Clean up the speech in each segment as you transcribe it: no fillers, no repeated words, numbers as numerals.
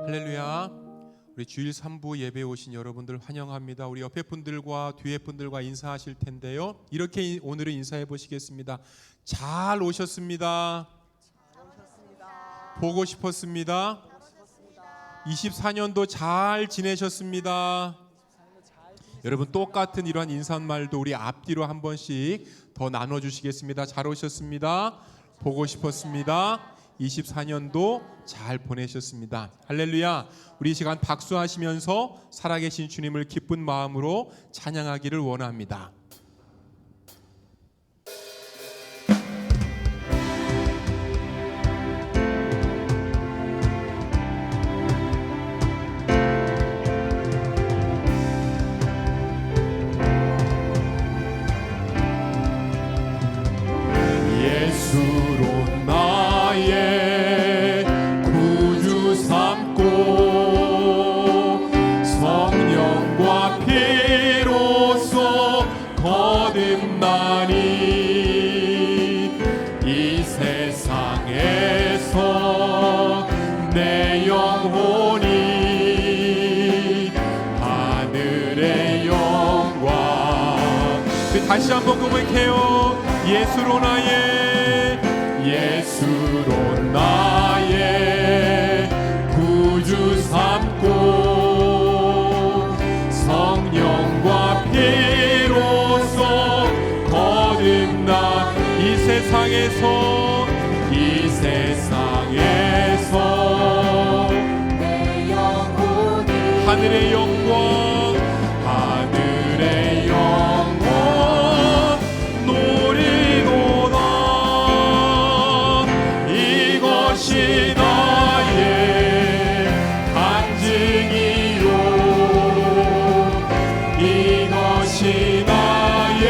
할렐루야. 우리 주일 3부 예배에 오신 여러분들 환영합니다. 우리 옆에 분들과 뒤에 분들과 인사하실 텐데요. 이렇게 오늘은 인사해 보시겠습니다. 잘 오셨습니다. 보고 싶었습니다. 24년도 잘 지내셨습니다. 여러분 똑같은 이러한 인사말도 우리 앞뒤로 한 번씩 더 나눠주시겠습니다. 잘 오셨습니다. 보고 싶었습니다. 24년도 잘 보내셨습니다. 할렐루야. 우리 이 시간 박수하시면서 살아계신 주님을 기쁜 마음으로 찬양하기를 원합니다. 예수로 나의 구주 삼고 성령과 피로써 거듭나니 이 세상에서 내 영혼이 하늘의 영광. 다시 한번 고백해요. 예수로 나의 구주 삼고 성령과 피로써 거듭나 이 세상에서 내 영혼이 하늘의 영광 이것이 나의 간증이요 이것이 나의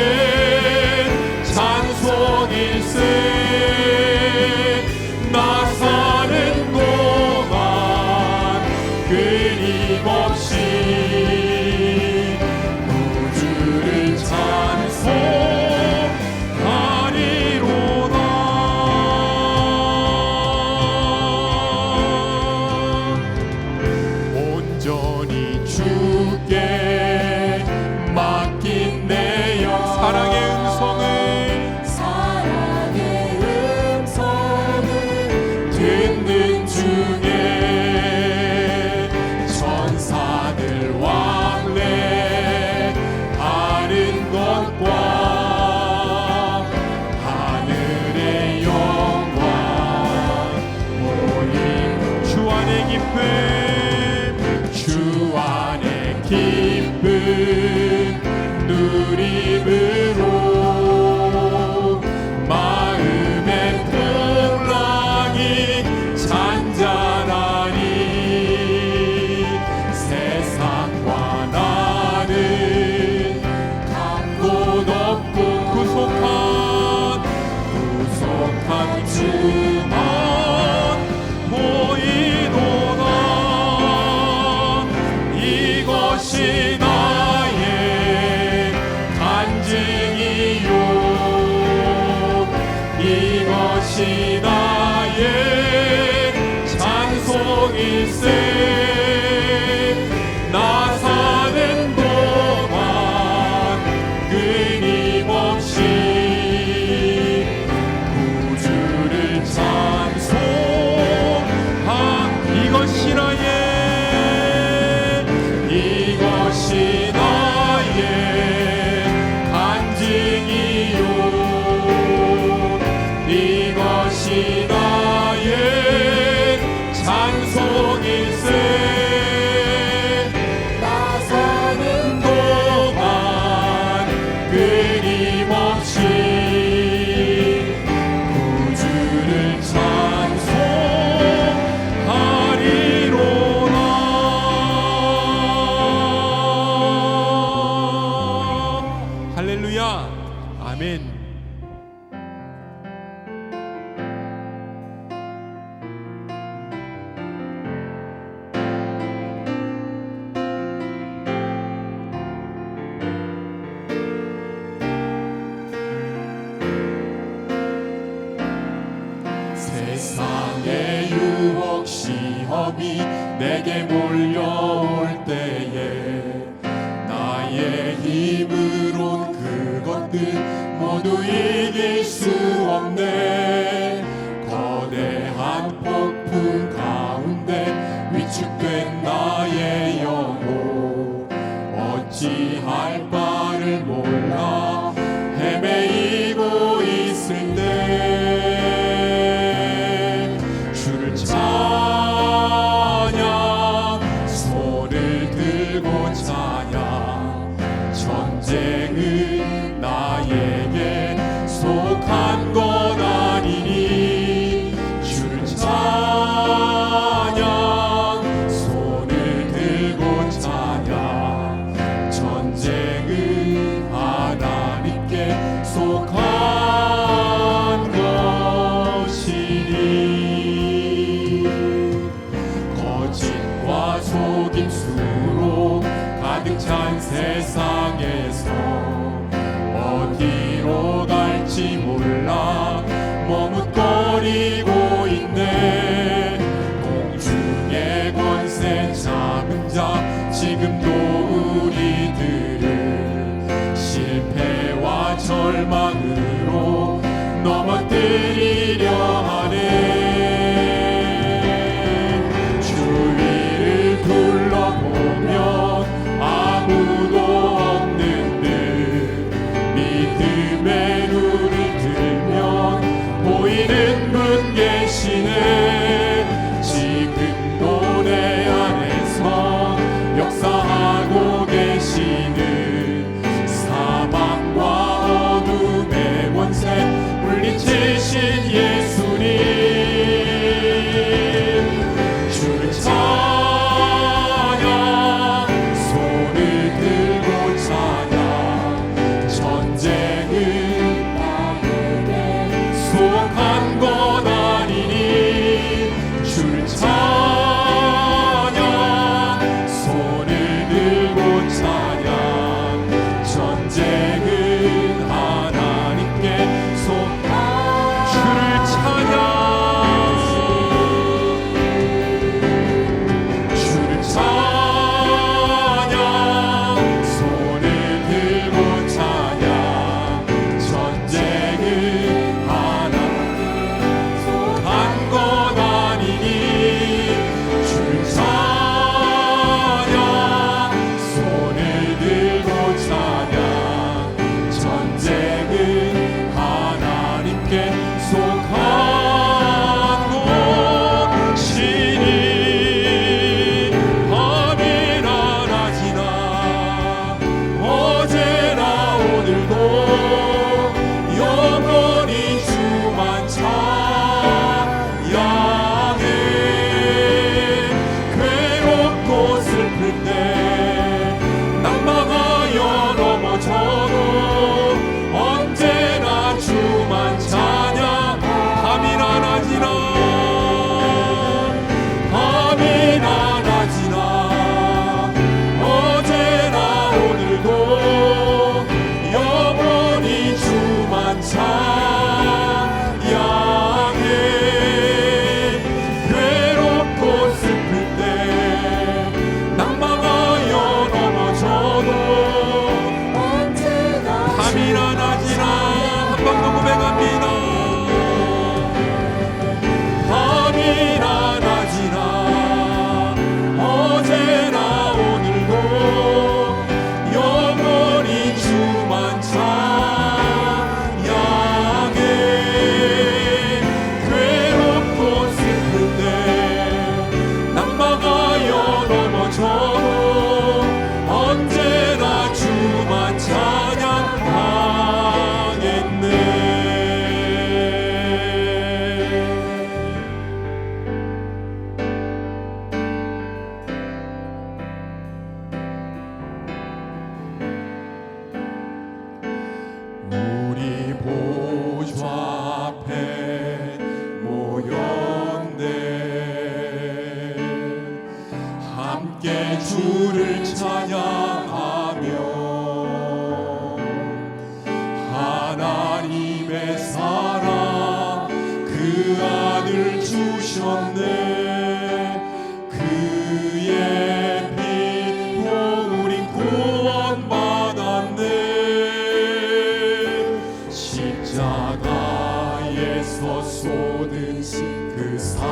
찬송일세 나 사는 동안 끊임없이 구주를 찬송하리로다. 온전히 주께 맡긴 내 영 사랑의 음성을 듣는 중에 천사들 왕래하는 것과 하늘의 영광 모임 주 안의 기쁨 누림으로 마음의 풍랑이 잔잔하니 세상과 나는 간 곳 없고 구속한 주만 보이도다. 이것이 나의 간증이요 이것이 나의 찬송일세 나 사는 동안 끊임없이 구주를 찬송한 이것이 나의 간증이요 이것이 나의 세상의 유혹 시험이 내게 몰려올 때에 나의 힘으론 그것들 모두 이길 수 없네. 거대한 폭풍 가운데 위축된 나의 영혼 어찌할 바를 몰라 헤매이고 있을 때 주를 찬양 손을 들고 찬양 전쟁은 나에게 속한 것 아니니 주를 찬양 손을 들고 찬양 전쟁은 하나님께 속한 것이니 거짓과 속임수로 가득 찬 세상에서 어디로 갈지 몰라 머뭇거리고 있네. 공중의 권세 잡은 자 지금도 우리들을 실패와 절망으로 넘어뜨리려 하네. 주위를 둘러보면 아무도 없는 듯 믿음의 눈을 들면 보이는 분 계시네. 지금도 내 안에서 역사하고 계시는 사망과 어둠의 권세 물리치신 예수님 주를 찬양 손을 들고 찬양 전쟁은 나에게 속한 것 아니니 주를 찬양 손을 들고 찬양 전쟁은 하나님께 속한 주를 찬양 주를 찬양 손을 들고 찬양 전쟁은 하나님께 속한 것 아니니 주를 찬양 손을 들고 찬양 전쟁은 하나님께 속한 것이니 밤이나 낮이나 어제나 오늘도 영원히 주만 찬양해. 괴롭고 슬플 때 낙망하여 넘어져도 언제나 주만 찬양하리. 주셨네. 그의 피로 우린 구원받았네. 십자가에서 쏟으신 그 사랑,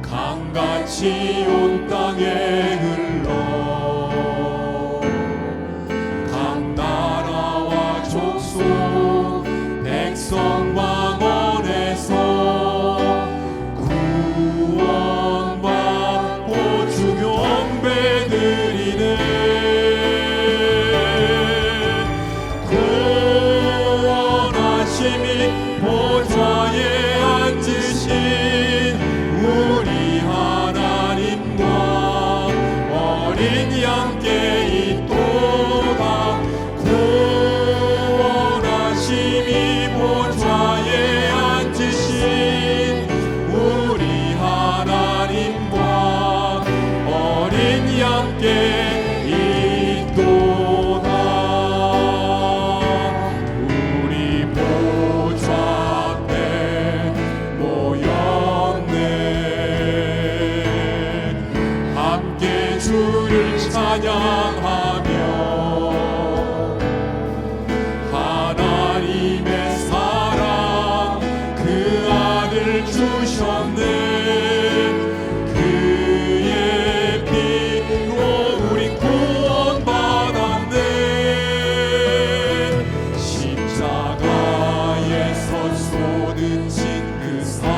강같이 온 땅에 흘러 각 나라와 족속 백성 방언에서 구원받고 주 경배드리네. 구원하심이 보좌에 앉으신 우리 하나님과 어린 양께 있도다. 구원하심이 보좌에 앉으신 우리 하나님과 어린 양께 있도다. 우리 보좌 앞에 모였네. 함께 주를 찬양하며 하나님의 사랑 그 아들 주셨네. 그의 피로 우린 구원받았네. 십자가에서 쏟으신 그 사랑,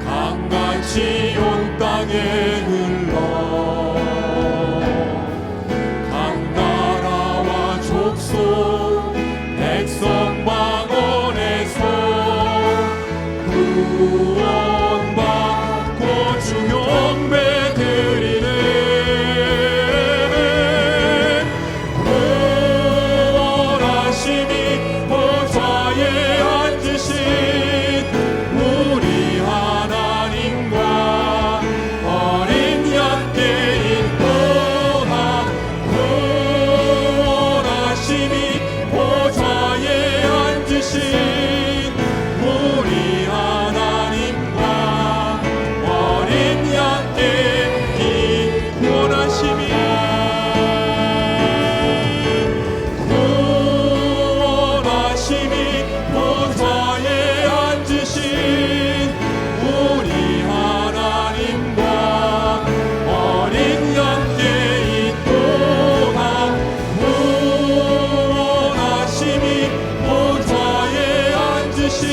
강같이 온 땅에 흘러 각 나라와 족속 백성 방언에서 구원받고 주 경배드리네. 구원하심이 보좌에 앉으신 우리 하나님과 어린 양께 있도다. 구원하심이 보좌에 앉으신 우리 하나님과 어린 양께 구원하심이 보좌에 앉으신 우리 하나님과 어린 양께 있도다. 구원하심이 보좌에 앉으신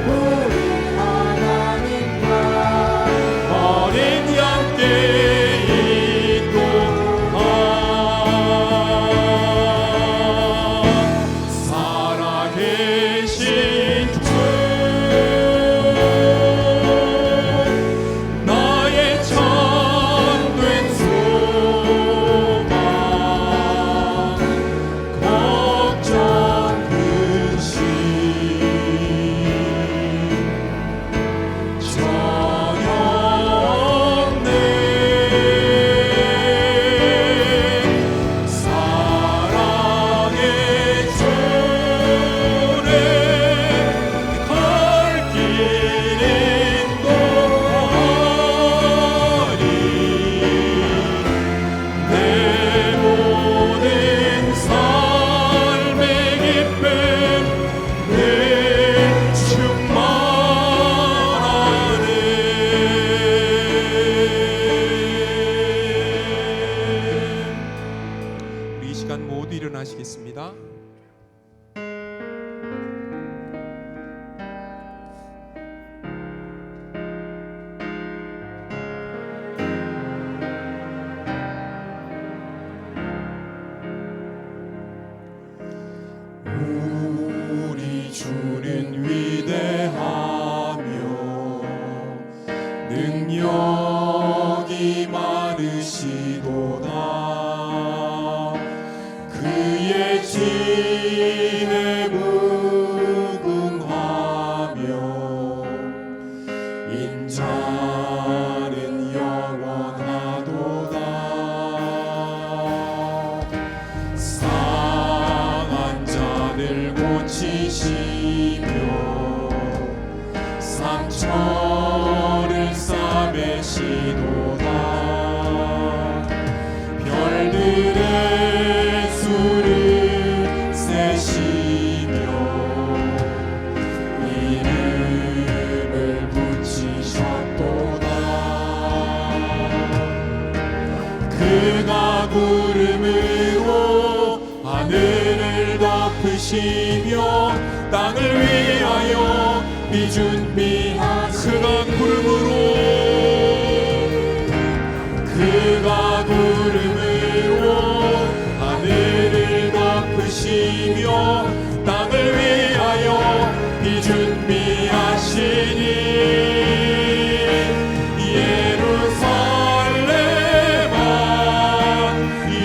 우리 하나님과 어린 양께 있도다. 살아계신 주, 나의 참된 소망, 걱정 근심 전혀 없네. 사랑의 주를 갈 길은 또하니 내 모든 삶의 기쁨 늘 충만하네. 우리 이 시간 모두 일어나시겠습니다. 우리 주는 위대하며 능력이 많으시도다. 그의 지혜 무궁하며 인자는 영원하도다. 상한 자 붙이시며 상처를 싸매시도다. 별들의 수를 세시며 이름을 붙이셨도다. 그가 구름으로 하늘을 덮으시며 땅을 위하여 비준비하시니 그가 구름으로 하늘을 덮으시며 땅을 위하여 비준비하시니 예루살렘아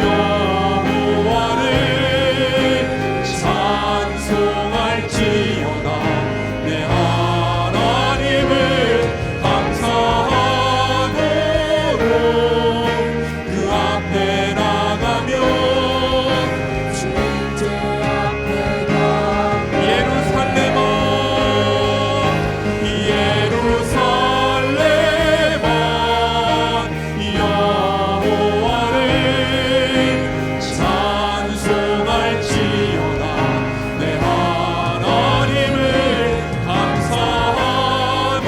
여호와를 찬송할지어다. 내 하나님을 감사하도록 그 앞에 나가며 주인제 앞에 가며 예루살렘아 여호와를 찬송할지어다. 내 하나님을 감사하도록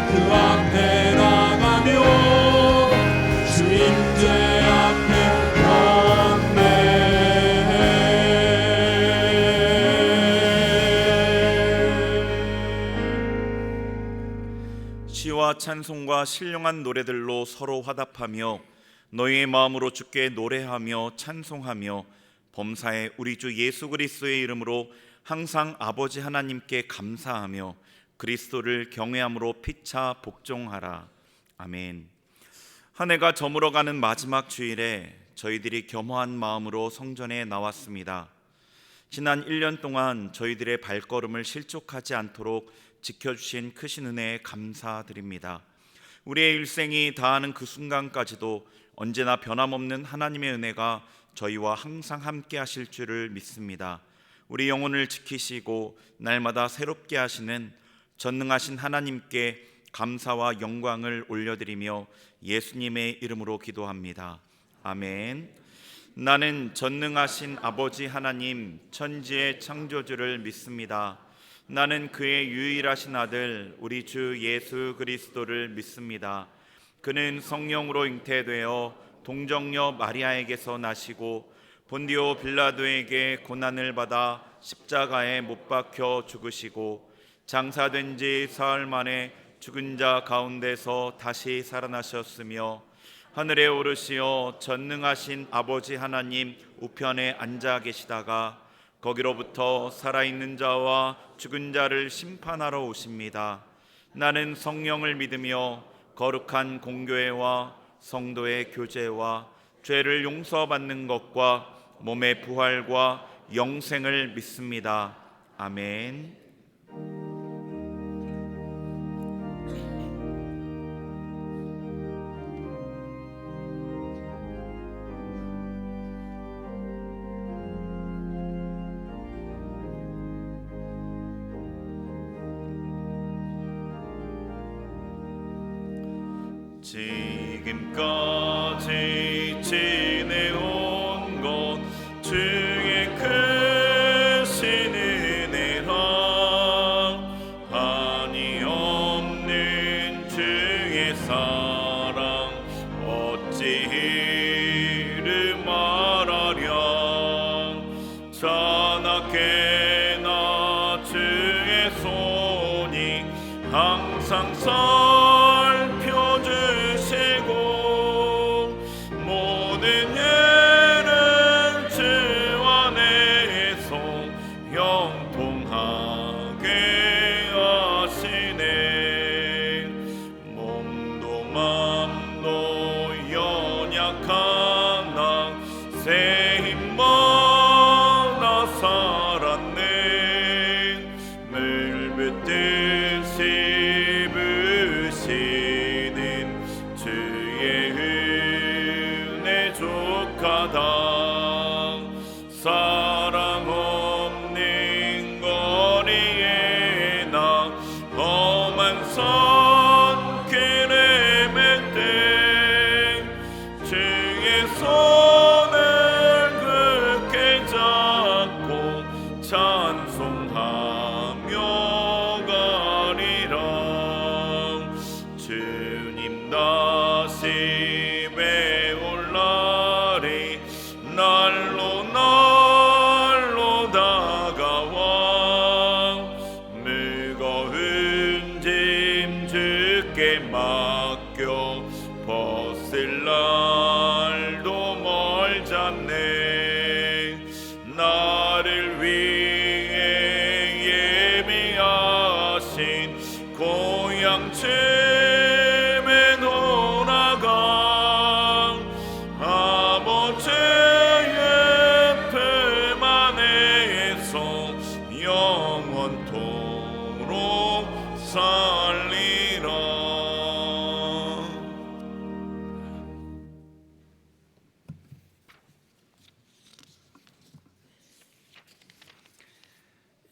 그 앞에 나가며 주인제 앞에 경배. 시와 찬송과 신령한 노래들로 서로 화답하며 너희의 마음으로 주께 노래하며 찬송하며 범사에 우리 주 예수 그리스도의 이름으로 항상 아버지 하나님께 감사하며 그리스도를 경외함으로 피차 복종하라. 아멘. 한 해가 저물어가는 마지막 주일에 저희들이 겸허한 마음으로 성전에 나왔습니다. 지난 1년 동안 저희들의 발걸음을 실족하지 않도록 지켜주신 크신 은혜에 감사드립니다. 우리의 일생이 다하는 그 순간까지도 언제나 변함없는 하나님의 은혜가 저희와 항상 함께 하실 줄을 믿습니다. 우리 영혼을 지키시고 날마다 새롭게 하시는 전능하신 하나님께 감사와 영광을 올려드리며 예수님의 이름으로 기도합니다. 아멘. 나는 전능하신 아버지 하나님 천지의 창조주를 믿습니다. 나는 그의 유일하신 아들 우리 주 예수 그리스도를 믿습니다. 그는 성령으로 잉태되어 동정녀 마리아에게서 나시고 본디오 빌라도에게 고난을 받아 십자가에 못 박혀 죽으시고 장사된 지 사흘 만에 죽은 자 가운데서 다시 살아나셨으며 하늘에 오르시어 전능하신 아버지 하나님 우편에 앉아 계시다가 거기로부터 살아있는 자와 죽은 자를 심판하러 오십니다. 나는 성령을 믿으며 거룩한 공교회와 성도의 교제와 죄를 용서받는 것과 몸의 부활과 영생을 믿습니다. 아멘. 지금까지 지내온 것 주의 크신 은혜라 한이 없는 주의 사랑 어찌 이를 말하랴. 자나깨나 주의 손이 항상 사랑 날이 날로 날로 다가와 무거운 짐 주께 맡겨 벗을 날도 멀잖네. 나를 위해 예비하신 고향쯤에 돌아가 아버지의 품 안에서 영원토록 살리라.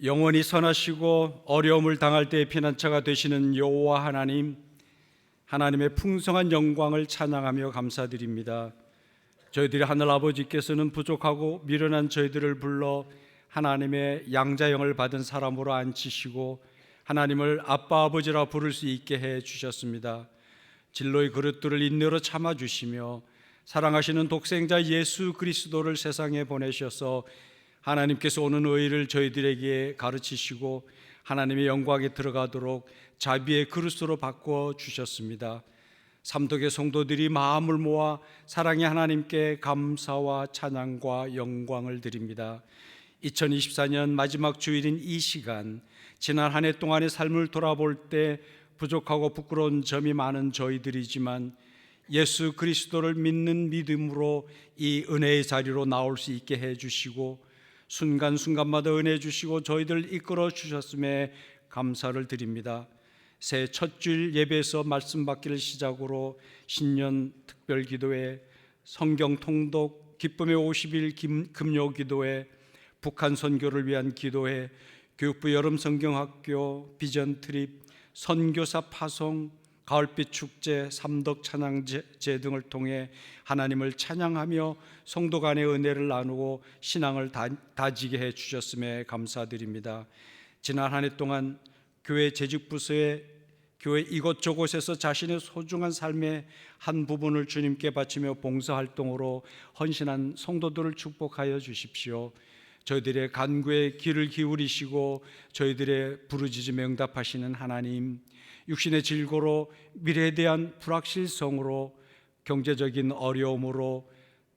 영원히 선하시고 어려움을 당할 때 피난처가 되시는 여호와 하나님, 하나님의 풍성한 영광을 찬양하며 감사드립니다. 저희들의 하늘 아버지께서는 부족하고 미련한 저희들을 불러 하나님의 양자형을 받은 사람으로 앉히시고 하나님을 아빠 아버지라 부를 수 있게 해 주셨습니다. 진로의 그릇들을 인내로 참아주시며 사랑하시는 독생자 예수 그리스도를 세상에 보내셔서 하나님께서 오는 의를 저희들에게 가르치시고 하나님의 영광에 들어가도록 자비의 그릇으로 바꿔 주셨습니다. 삼덕의 성도들이 마음을 모아 사랑의 하나님께 감사와 찬양과 영광을 드립니다. 2024년 마지막 주일인 이 시간, 지난 한 해 동안의 삶을 돌아볼 때 부족하고 부끄러운 점이 많은 저희들이지만 예수 그리스도를 믿는 믿음으로 이 은혜의 자리로 나올 수 있게 해주시고 순간순간마다 은혜 주시고 저희들 이끌어 주셨음에 감사를 드립니다. 새해 첫 주일 예배에서 말씀 받기를 시작으로 신년 특별 기도회, 성경 통독, 기쁨의 50일 금요 기도회, 북한 선교를 위한 기도회, 교육부 여름 성경학교, 비전 트립, 선교사 파송, 가을빛 축제, 삼덕 찬양제 등을 통해 하나님을 찬양하며 성도 간의 은혜를 나누고 신앙을 다지게 해 주셨음에 감사드립니다. 지난 한 해 동안 교회 재직부서에 교회 이곳저곳에서 자신의 소중한 삶의 한 부분을 주님께 바치며 봉사활동으로 헌신한 성도들을 축복하여 주십시오. 저희들의 간구에 귀를 기울이시고 저희들의 부르짖음에 응답하시는 하나님, 육신의 질고로, 미래에 대한 불확실성으로, 경제적인 어려움으로,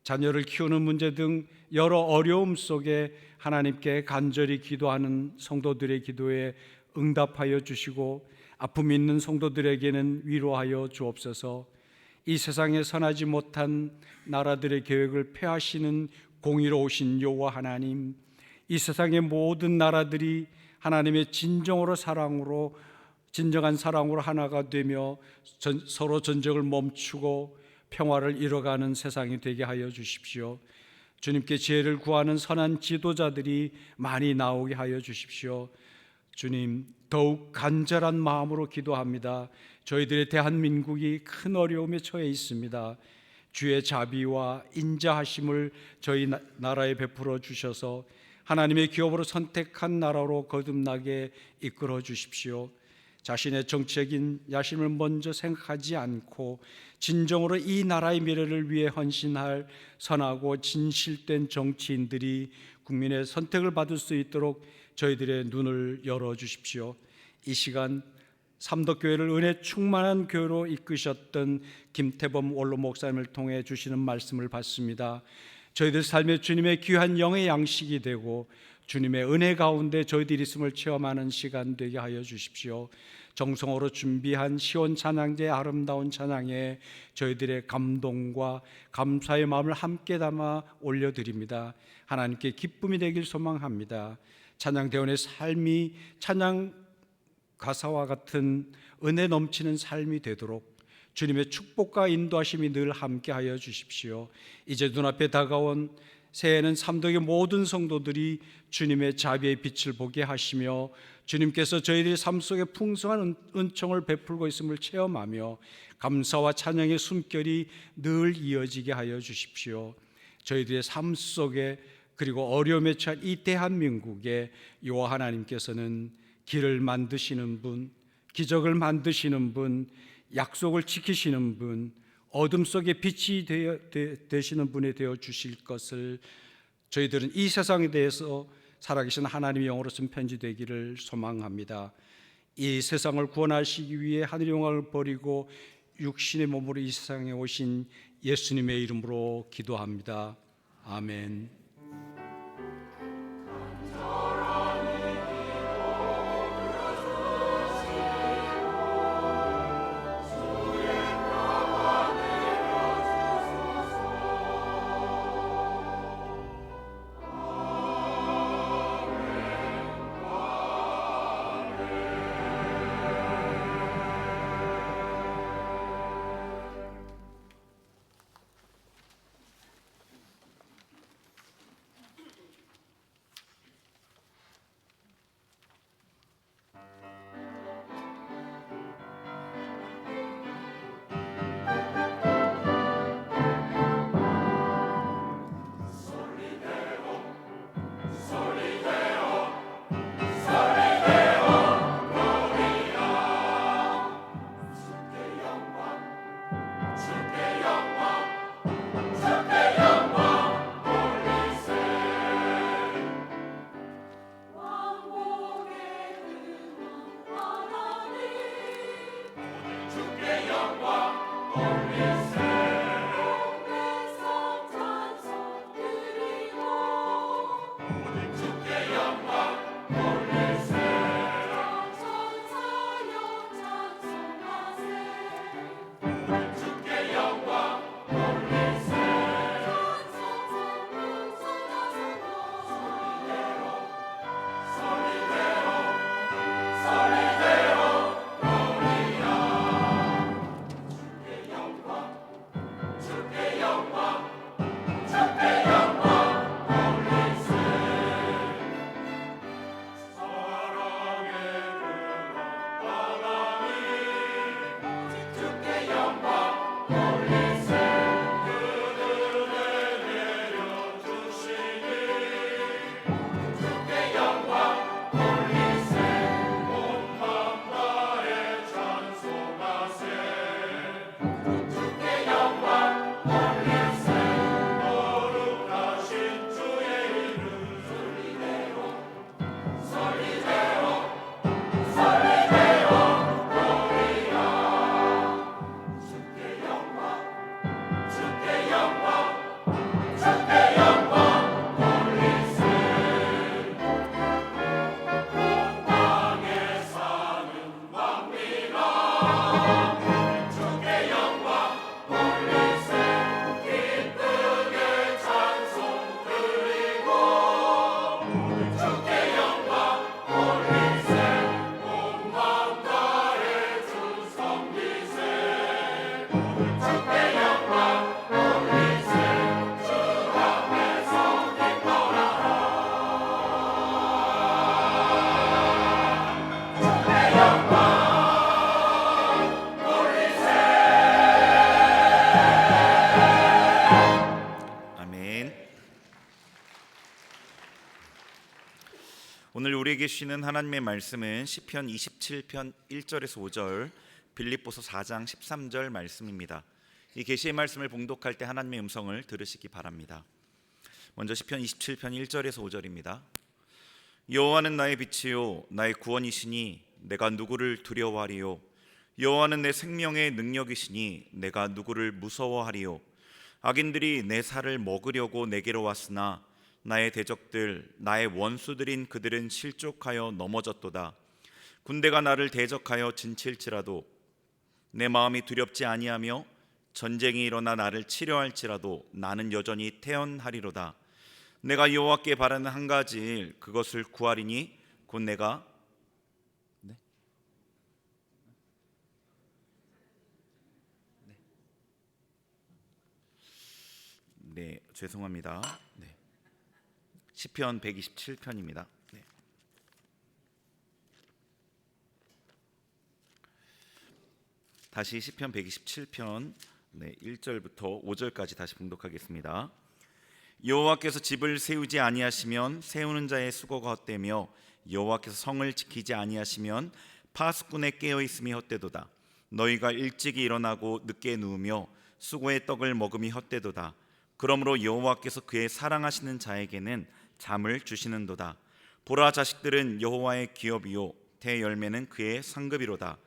자녀를 키우는 문제 등 여러 어려움 속에 하나님께 간절히 기도하는 성도들의 기도에 응답하여 주시고 아픔 있는 성도들에게는 위로하여 주옵소서. 이 세상에 선하지 못한 나라들의 계획을 폐하시는 공의로우신 여호와 하나님, 이 세상의 모든 나라들이 하나님의 진정한 사랑으로 하나가 되며 서로 전쟁을 멈추고 평화를 이뤄가는 세상이 되게 하여 주십시오. 주님께 지혜를 구하는 선한 지도자들이 많이 나오게 하여 주십시오. 주님, 더욱 간절한 마음으로 기도합니다. 저희들의 대한민국이 큰 어려움에 처해 있습니다. 주의 자비와 인자하심을 저희 나라에 베풀어 주셔서 하나님의 기업으로 선택한 나라로 거듭나게 이끌어 주십시오. 자신의 정치적인 야심을 먼저 생각하지 않고 진정으로 이 나라의 미래를 위해 헌신할 선하고 진실된 정치인들이 국민의 선택을 받을 수 있도록 저희들의 눈을 열어주십시오. 이 시간 삼덕교회를 은혜 충만한 교회로 이끄셨던 김태범 원로 목사님을 통해 주시는 말씀을 받습니다. 저희들 삶에 주님의 귀한 영의 양식이 되고 주님의 은혜 가운데 저희들이 있음을 체험하는 시간 되게 하여 주십시오. 정성으로 준비한 시온 찬양제의 아름다운 찬양에 저희들의 감동과 감사의 마음을 함께 담아 올려드립니다. 하나님께 기쁨이 되길 소망합니다. 찬양대원의 삶이 찬양 가사와 같은 은혜 넘치는 삶이 되도록 주님의 축복과 인도하심이 늘 함께하여 주십시오. 이제 눈앞에 다가온 새해에는 삼덕의 모든 성도들이 주님의 자비의 빛을 보게 하시며 주님께서 저희들의 삶 속에 풍성한 은총을 베풀고 있음을 체험하며 감사와 찬양의 숨결이 늘 이어지게 하여 주십시오. 저희들의 삶 속에 그리고 어려움에 처한 이 대한민국에 여호와 하나님께서는 길을 만드시는 분, 기적을 만드시는 분, 약속을 지키시는 분, 어둠 속에 빛이 되시는 분이 되어 주실 것을 저희들은 이 세상에 대해서 살아계신 하나님의 영으로 쓴 편지 되기를 소망합니다. 이 세상을 구원하시기 위해 하늘의 영광을 버리고 육신의 몸으로 이 세상에 오신 예수님의 이름으로 기도합니다. 아멘. 오늘 우리에게 주시는 하나님의 말씀은 시편 27편 1절에서 5절, 빌립보서 4장 13절 말씀입니다. 이 계시의 말씀을 봉독할 때 하나님의 음성을 들으시기 바랍니다. 먼저 시편 27편 1절에서 5절입니다. 여호와는 나의 빛이요 나의 구원이시니 내가 누구를 두려워하리요. 여호와는 내 생명의 능력이시니 내가 누구를 무서워하리요. 악인들이 내 살을 먹으려고 내게로 왔으나 나의 대적들 나의 원수들인 그들은 실족하여 넘어졌도다. 군대가 나를 대적하여 진칠지라도 내 마음이 두렵지 아니하며 전쟁이 일어나 나를 치려할지라도 나는 여전히 태연하리로다. 내가 여호와께 바라는 한 가지 일 그것을 구하리니 곧 내가 죄송합니다. 시편 127편입니다. 다시 시편 127편 1절부터 5절까지 다시 봉독하겠습니다. 여호와께서 집을 세우지 아니하시면 세우는 자의 수고가 헛되며 여호와께서 성을 지키지 아니하시면 파수꾼의 깨어 있음이 헛되도다. 너희가 일찍이 일어나고 늦게 누우며 수고의 떡을 먹음이 헛되도다. 그러므로 여호와께서 그의 사랑하시는 자에게는 잠을 주시는도다. 보라, 자식들은 여호와의 기업이요 대열매는 그의 상급이로다.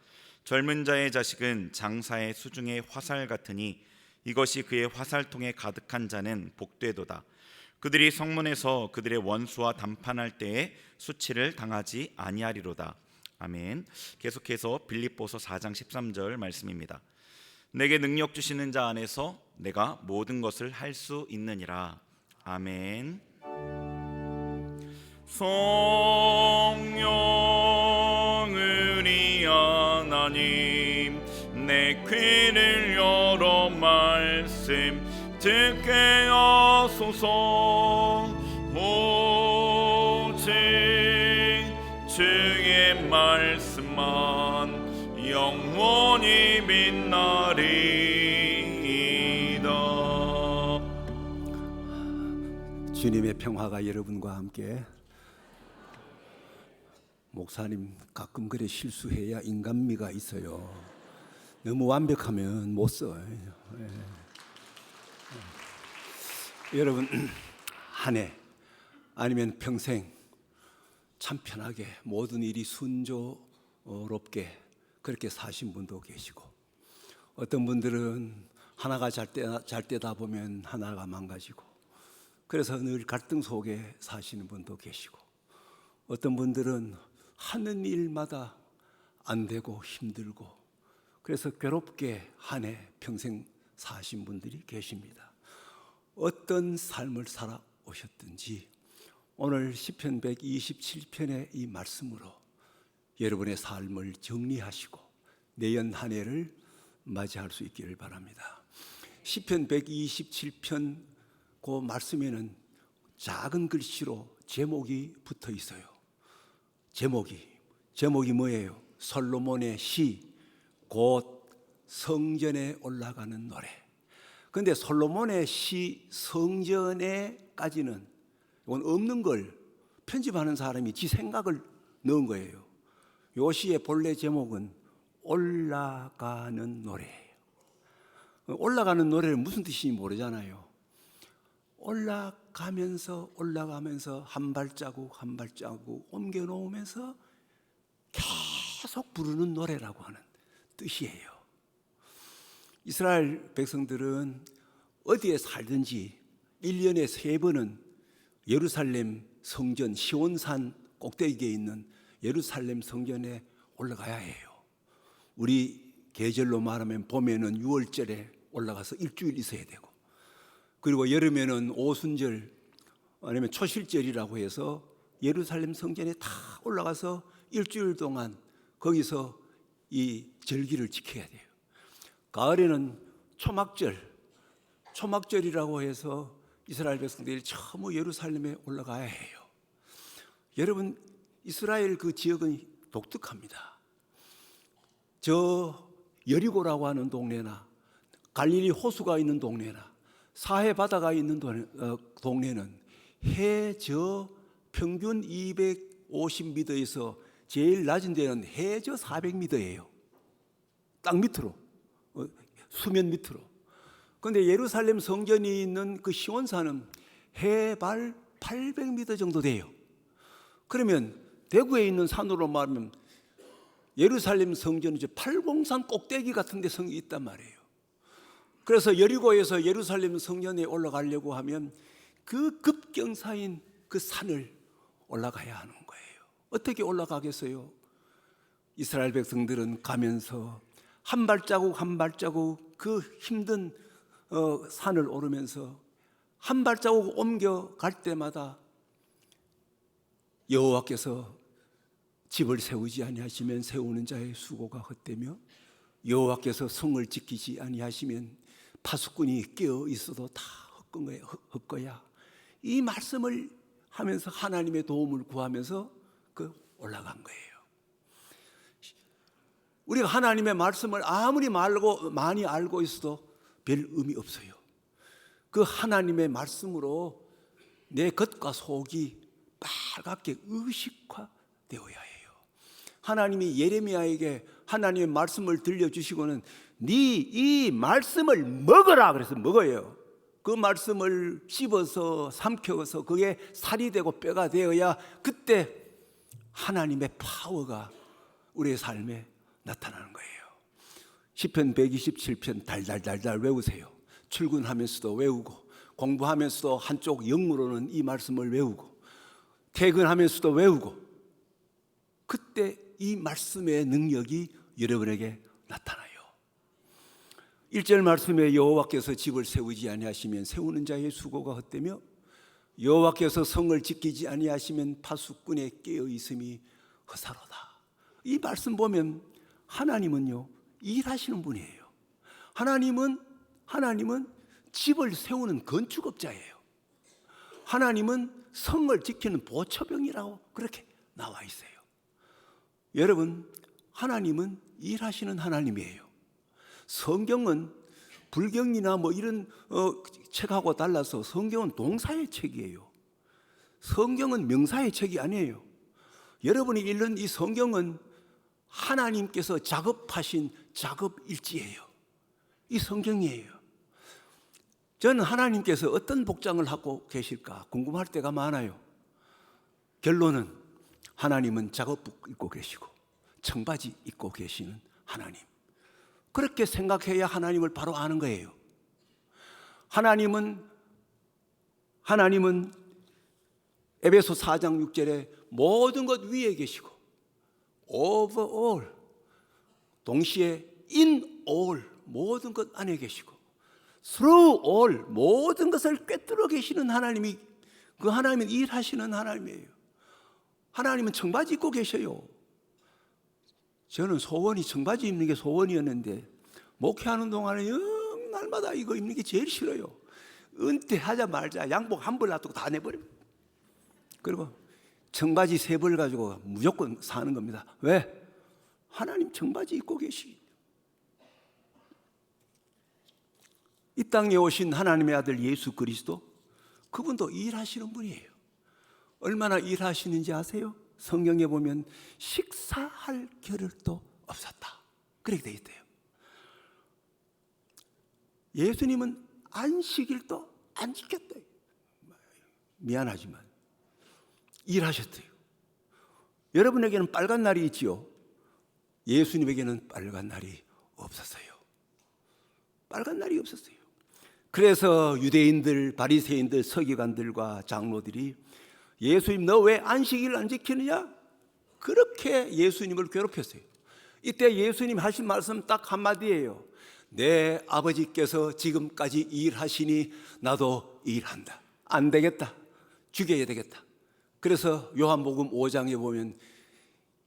젊은 자의 자식은 장사의 수중의 화살 같으니 이것이 그의 화살통에 가득한 자는 복되도다. 그들이 성문에서 그들의 원수와 담판할 때에 수치를 당하지 아니하리로다. 아멘. 계속해서 빌립보서 4장 13절 말씀입니다. 내게 능력 주시는 자 안에서 내가 모든 것을 할 수 있느니라. 아멘. 성령의 하나님, 내 귀를 열어 말씀 듣게 하소서. 오직 주의 말씀만 영원히 빛나리이다. 주님의 평화가 여러분과 함께. 목사님 가끔 그래 실수해야 인간미가 있어요. 너무 완벽하면 못 써. 여러분 한 해 아니면 평생 참 편하게 모든 일이 순조롭게 그렇게 사신 분도 계시고, 어떤 분들은 하나가 잘 때다 보면 하나가 망가지고, 그래서 늘 갈등 속에 사시는 분도 계시고, 어떤 분들은 하는 일마다 안 되고 힘들고 그래서 괴롭게 한 해 평생 사신 분들이 계십니다. 어떤 삶을 살아오셨든지 오늘 시편 127편의 이 말씀으로 여러분의 삶을 정리하시고 내년 한 해를 맞이할 수 있기를 바랍니다. 시편 127편 그 말씀에는 작은 글씨로 제목이 붙어 있어요. 제목이 뭐예요? 솔로몬의 시, 곧 성전에 올라가는 노래. 그런데 솔로몬의 시 성전에까지는 이건 없는 걸 편집하는 사람이 지 생각을 넣은 거예요. 요 시의 본래 제목은 올라가는 노래예요. 올라가는 노래는 무슨 뜻인지 모르잖아요. 올라가면서 한 발자국 한 발자국 옮겨 놓으면서 계속 부르는 노래라고 하는 뜻이에요. 이스라엘 백성들은 어디에 살든지 1년에 3번은 예루살렘 성전 시온산 꼭대기에 있는 예루살렘 성전에 올라가야 해요. 우리 계절로 말하면 봄에는 6월절에 올라가서 일주일 있어야 되고, 그리고 여름에는 오순절 아니면 초실절이라고 해서 예루살렘 성전에 다 올라가서 일주일 동안 거기서 이 절기를 지켜야 돼요. 가을에는 초막절이라고 해서 이스라엘 백성들이 처음 예루살렘에 올라가야 해요. 여러분, 이스라엘 그 지역은 독특합니다. 저 여리고라고 하는 동네나 갈릴리 호수가 있는 동네나 사해 바다가 있는 동네는 해저 평균 250m에서 제일 낮은 데는 해저 400m예요. 땅 밑으로, 수면 밑으로. 그런데 예루살렘 성전이 있는 그 시온산은 해발 800m 정도 돼요. 그러면 대구에 있는 산으로 말하면 예루살렘 성전은 이제 팔공산 꼭대기 같은 데 성이 있단 말이에요. 그래서 여리고에서 예루살렘 성전에 올라가려고 하면 그 급경사인 그 산을 올라가야 하는 거예요. 어떻게 올라가겠어요? 이스라엘 백성들은 가면서 한 발자국 한 발자국 그 힘든 산을 오르면서 한 발자국 옮겨갈 때마다 여호와께서 집을 세우지 아니하시면 세우는 자의 수고가 헛되며 여호와께서 성을 지키지 아니하시면 파수꾼이 깨어 있어도 다 헛거야. 이 말씀을 하면서 하나님의 도움을 구하면서 올라간 거예요. 우리가 하나님의 말씀을 아무리 많이 알고 있어도 별 의미 없어요. 그 하나님의 말씀으로 내 겉과 속이 빨갛게 의식화되어야 해요. 하나님이 예레미야에게 하나님의 말씀을 들려주시고는 네 이 말씀을 먹어라 그래서 먹어요. 그 말씀을 씹어서 삼켜서 그게 살이 되고 뼈가 되어야 그때 하나님의 파워가 우리의 삶에 나타나는 거예요. 시편 127편 달달달달 외우세요. 출근하면서도 외우고 공부하면서도 한쪽 영으로는 이 말씀을 외우고 퇴근하면서도 외우고 그때 이 말씀의 능력이 여러분에게 나타나요. 1절 말씀에 여호와께서 집을 세우지 아니하시면 세우는 자의 수고가 헛되며 여호와께서 성을 지키지 아니하시면 파수꾼의 깨어 있음이 허사로다. 이 말씀 보면 하나님은요 일하시는 분이에요. 하나님은 집을 세우는 건축업자예요. 하나님은 성을 지키는 보초병이라고 그렇게 나와 있어요. 여러분, 하나님은 일하시는 하나님이에요. 성경은 불경이나 뭐 이런 책하고 달라서 성경은 동사의 책이에요. 성경은 명사의 책이 아니에요. 여러분이 읽는 이 성경은 하나님께서 작업하신 작업일지예요. 이 성경이에요. 저는 하나님께서 어떤 복장을 하고 계실까 궁금할 때가 많아요. 결론은 하나님은 작업복 입고 계시고 청바지 입고 계시는 하나님. 그렇게 생각해야 하나님을 바로 아는 거예요. 하나님은 에베소 4장 6절에 모든 것 위에 계시고 over all, 동시에 in all, 모든 것 안에 계시고 through all, 모든 것을 꿰뚫어 계시는 하나님이, 그 하나님은 일하시는 하나님이에요. 하나님은 청바지 입고 계셔요. 저는 소원이 청바지 입는 게 소원이었는데 목회하는 동안에 날마다 이거 입는 게 제일 싫어요. 은퇴하자마자 양복 한 벌 놔두고 다 내버려요. 그리고 청바지 3벌 가지고 무조건 사는 겁니다. 왜? 하나님 청바지 입고 계시. 이 땅에 오신 하나님의 아들 예수 그리스도, 그분도 일하시는 분이에요. 얼마나 일하시는지 아세요? 성경에 보면 식사할 겨를도 없었다 그렇게 되어 있대요. 예수님은 안식일도 안 지켰대요. 미안하지만 일하셨대요. 여러분에게는 빨간 날이 있지요. 예수님에게는 빨간 날이 없었어요. 빨간 날이 없었어요. 그래서 유대인들, 바리새인들, 서기관들과 장로들이 예수님 너 왜 안식일을 안 지키느냐? 그렇게 예수님을 괴롭혔어요. 이때 예수님 하신 말씀 딱 한마디예요. 내 아버지께서 지금까지 일하시니 나도 일한다. 안 되겠다. 죽여야 되겠다. 그래서 요한복음 5장에 보면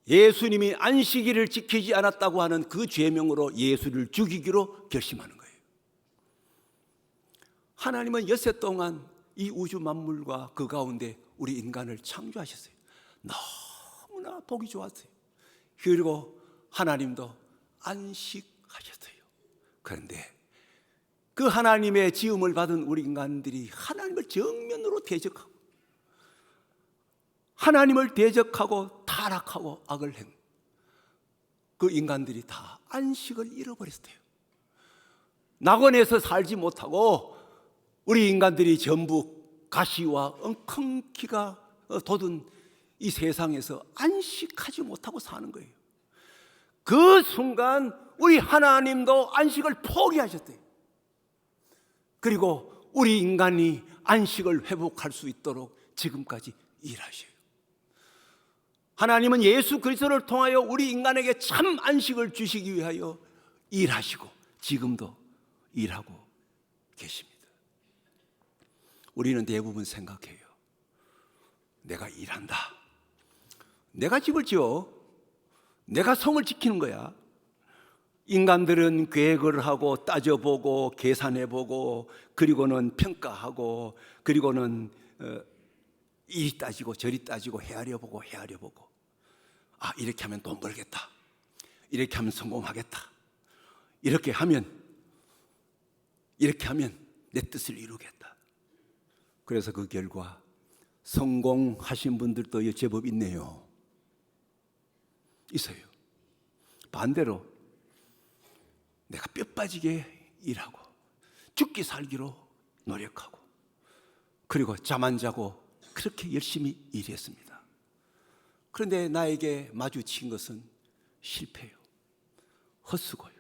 예수님이 안식일을 지키지 않았다고 하는 그 죄명으로 예수를 죽이기로 결심하는 거예요. 하나님은 엿새 동안 이 우주 만물과 그 가운데 우리 인간을 창조하셨어요. 너무나 보기 좋았어요. 그리고 하나님도 안식하셨어요. 그런데 그 하나님의 지음을 받은 우리 인간들이 하나님을 정면으로 대적하고 하나님을 대적하고 타락하고 악을 행, 그 인간들이 다 안식을 잃어버렸어요. 낙원에서 살지 못하고 우리 인간들이 전부 가시와 엉겅퀴가 돋은 이 세상에서 안식하지 못하고 사는 거예요. 그 순간 우리 하나님도 안식을 포기하셨대요. 그리고 우리 인간이 안식을 회복할 수 있도록 지금까지 일하셔요. 하나님은 예수 그리스도를 통하여 우리 인간에게 참 안식을 주시기 위하여 일하시고 지금도 일하고 계십니다. 우리는 대부분 생각해요. 내가 일한다. 내가 집을 지어. 내가 성을 지키는 거야. 인간들은 계획을 하고 따져보고 계산해보고 그리고는 평가하고 그리고는 이리 따지고 저리 따지고 헤아려보고 아, 이렇게 하면 돈 벌겠다. 이렇게 하면 성공하겠다. 이렇게 하면 내 뜻을 이루겠다. 그래서 그 결과 성공하신 분들도 제법 있네요. 있어요. 반대로 내가 뼈 빠지게 일하고 죽기 살기로 노력하고 그리고 잠 안 자고 그렇게 열심히 일했습니다. 그런데 나에게 마주친 것은 실패요. 헛수고요.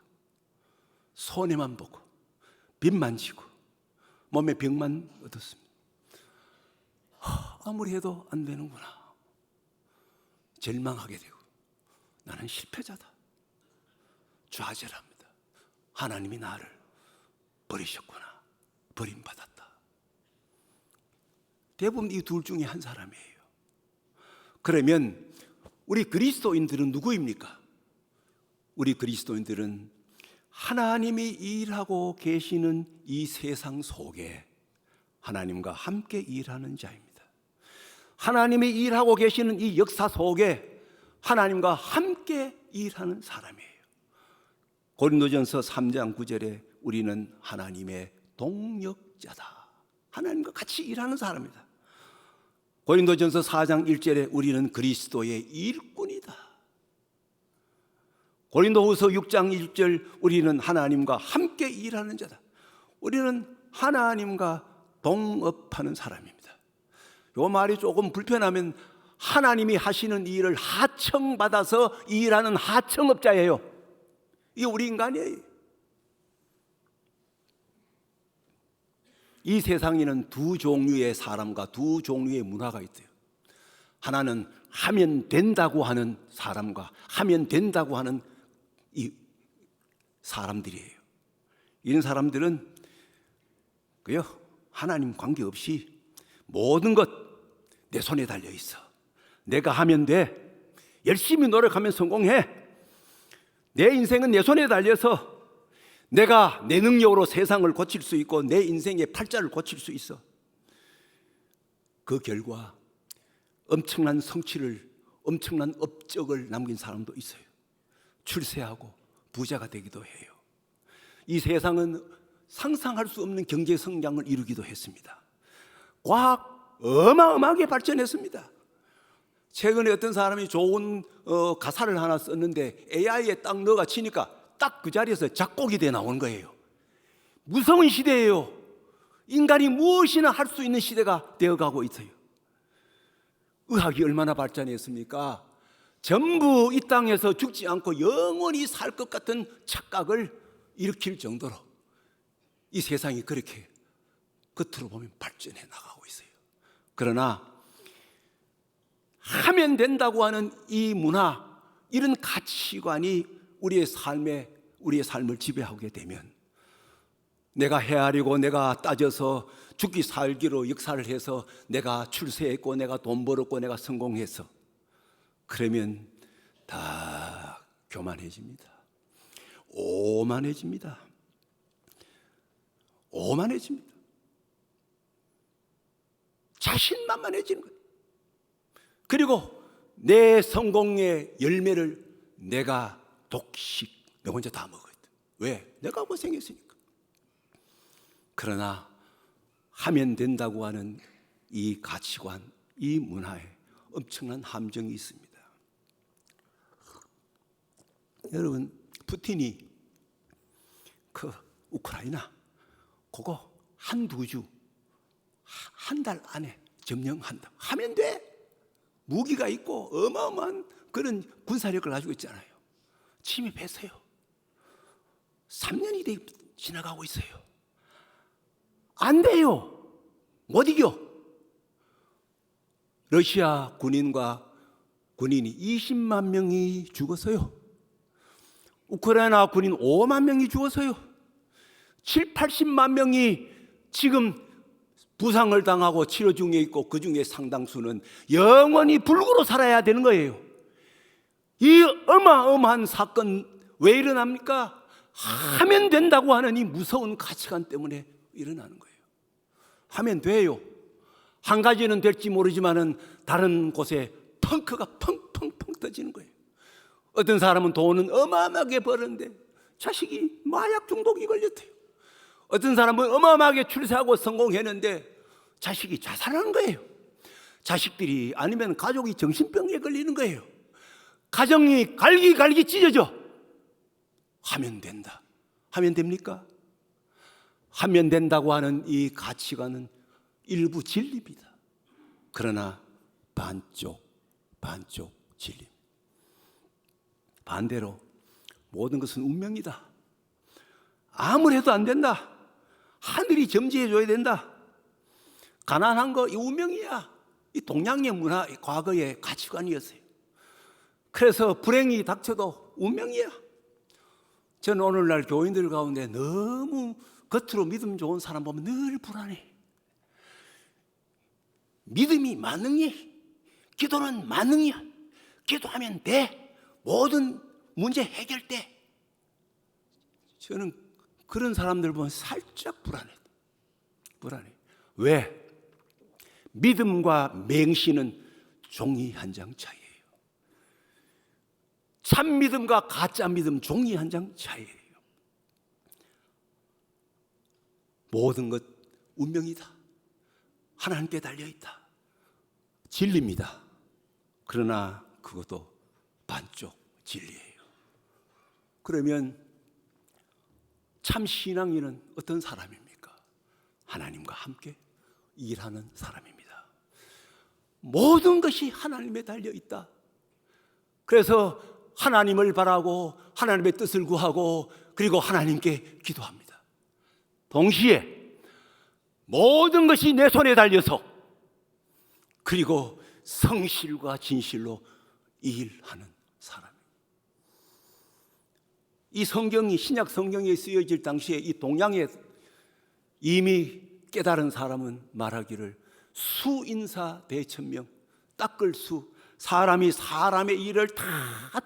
손해만 보고 빚만 지고 몸에 병만 얻었습니다. 아무리 해도 안 되는구나. 절망하게 되고 나는 실패자다. 좌절합니다. 하나님이 나를 버리셨구나. 버림받았다. 대부분 이 둘 중에 한 사람이에요. 그러면 우리 그리스도인들은 누구입니까? 우리 그리스도인들은 하나님이 일하고 계시는 이 세상 속에 하나님과 함께 일하는 자입니다. 하나님이 일하고 계시는 이 역사 속에 하나님과 함께 일하는 사람이에요. 고린도전서 3장 9절에 우리는 하나님의 동역자다. 하나님과 같이 일하는 사람이다. 고린도전서 4장 1절에 우리는 그리스도의 일꾼이다. 고린도후서 6장 1절 우리는 하나님과 함께 일하는 자다. 우리는 하나님과 동업하는 사람입니다. 이 말이 조금 불편하면 하나님이 하시는 일을 하청받아서 일하는 하청업자예요. 이게 우리 인간이에요. 이 세상에는 두 종류의 사람과 두 종류의 문화가 있대요. 하나는 하면 된다고 하는 사람과 하면 된다고 하는 이 사람들이에요. 이런 사람들은 그요 하나님 관계없이 모든 것 내 손에 달려 있어. 내가 하면 돼. 열심히 노력하면 성공해. 내 인생은 내 손에 달려서 내가 내 능력으로 세상을 고칠 수 있고 내 인생의 팔자를 고칠 수 있어. 그 결과 엄청난 성취를, 엄청난 업적을 남긴 사람도 있어요. 출세하고 부자가 되기도 해요. 이 세상은 상상할 수 없는 경제 성장을 이루기도 했습니다. 과학 어마어마하게 발전했습니다. 최근에 어떤 사람이 좋은 가사를 하나 썼는데 AI에 딱 넣어가 치니까 딱 그 자리에서 작곡이 돼 나오는 거예요. 무서운 시대예요. 인간이 무엇이나 할 수 있는 시대가 되어가고 있어요. 의학이 얼마나 발전했습니까? 전부 이 땅에서 죽지 않고 영원히 살 것 같은 착각을 일으킬 정도로 이 세상이 그렇게 겉으로 보면 발전해 나가고 있어요. 그러나 하면 된다고 하는 이 문화, 이런 가치관이 우리의 삶을 지배하게 되면 내가 헤아리고 내가 따져서 죽기 살기로 역사를 해서 내가 출세했고 내가 돈 벌었고 내가 성공해서 그러면 다 교만해집니다. 오만해집니다. 오만해집니다. 자신만만해지는 거예요. 그리고 내 성공의 열매를 내가 독식, 내 혼자 다 먹어야 돼. 왜? 내가 고생했으니까. 그러나 하면 된다고 하는 이 가치관, 이 문화에 엄청난 함정이 있습니다. 여러분, 푸틴이 그 우크라이나 그거 한두 주, 한 달 안에 점령한다. 하면 돼. 무기가 있고 어마어마한 그런 군사력을 가지고 있잖아요. 침입했어요. 3년이 지나가고 있어요. 안 돼요. 못 이겨. 러시아 군인이 20만 명이 죽었어요. 우크라이나 군인 5만 명이 죽었어요. 7, 80만 명이 지금 부상을 당하고 치료 중에 있고 그 중에 상당수는 영원히 불구로 살아야 되는 거예요. 이 어마어마한 사건 왜 일어납니까? 하면 된다고 하는 이 무서운 가치관 때문에 일어나는 거예요. 하면 돼요. 한 가지는 될지 모르지만은 다른 곳에 펑크가 펑펑펑 터지는 거예요. 어떤 사람은 돈은 어마어마하게 벌었는데 자식이 마약 중독이 걸렸대요. 어떤 사람은 어마어마하게 출세하고 성공했는데 자식이 자살하는 거예요. 자식들이 아니면 가족이 정신병에 걸리는 거예요. 가정이 갈기갈기 찢어져. 하면 된다. 하면 됩니까? 하면 된다고 하는 이 가치관은 일부 진리입니다. 그러나 반쪽 진리. 반대로 모든 것은 운명이다. 아무래도 안 된다. 하늘이 점지해 줘야 된다. 가난한 거 이 운명이야. 이 동양의 문화, 과거의 가치관이었어요. 그래서 불행이 닥쳐도 운명이야. 저는 오늘날 교인들 가운데 너무 겉으로 믿음 좋은 사람 보면 늘 불안해. 믿음이 만능이, 기도는 만능이야. 기도하면 돼. 모든 문제 해결돼. 저는 그런 사람들 보면 살짝 불안해. 왜? 믿음과 맹신은 종이 한 장 차이예요. 참 믿음과 가짜 믿음 종이 한 장 차이예요. 모든 것 운명이다. 하나님께 달려있다. 진리입니다. 그러나 그것도 반쪽 진리예요. 그러면 참 신앙인은 어떤 사람입니까? 하나님과 함께 일하는 사람입니다. 모든 것이 하나님에 달려있다. 그래서 하나님을 바라고 하나님의 뜻을 구하고 그리고 하나님께 기도합니다. 동시에 모든 것이 내 손에 달려서 그리고 성실과 진실로 일하는 사람. 이 성경이 신약 성경에 쓰여질 당시에 이 동양에 이미 깨달은 사람은 말하기를 수인사 대천명, 닦을 수, 사람이 사람의 일을 다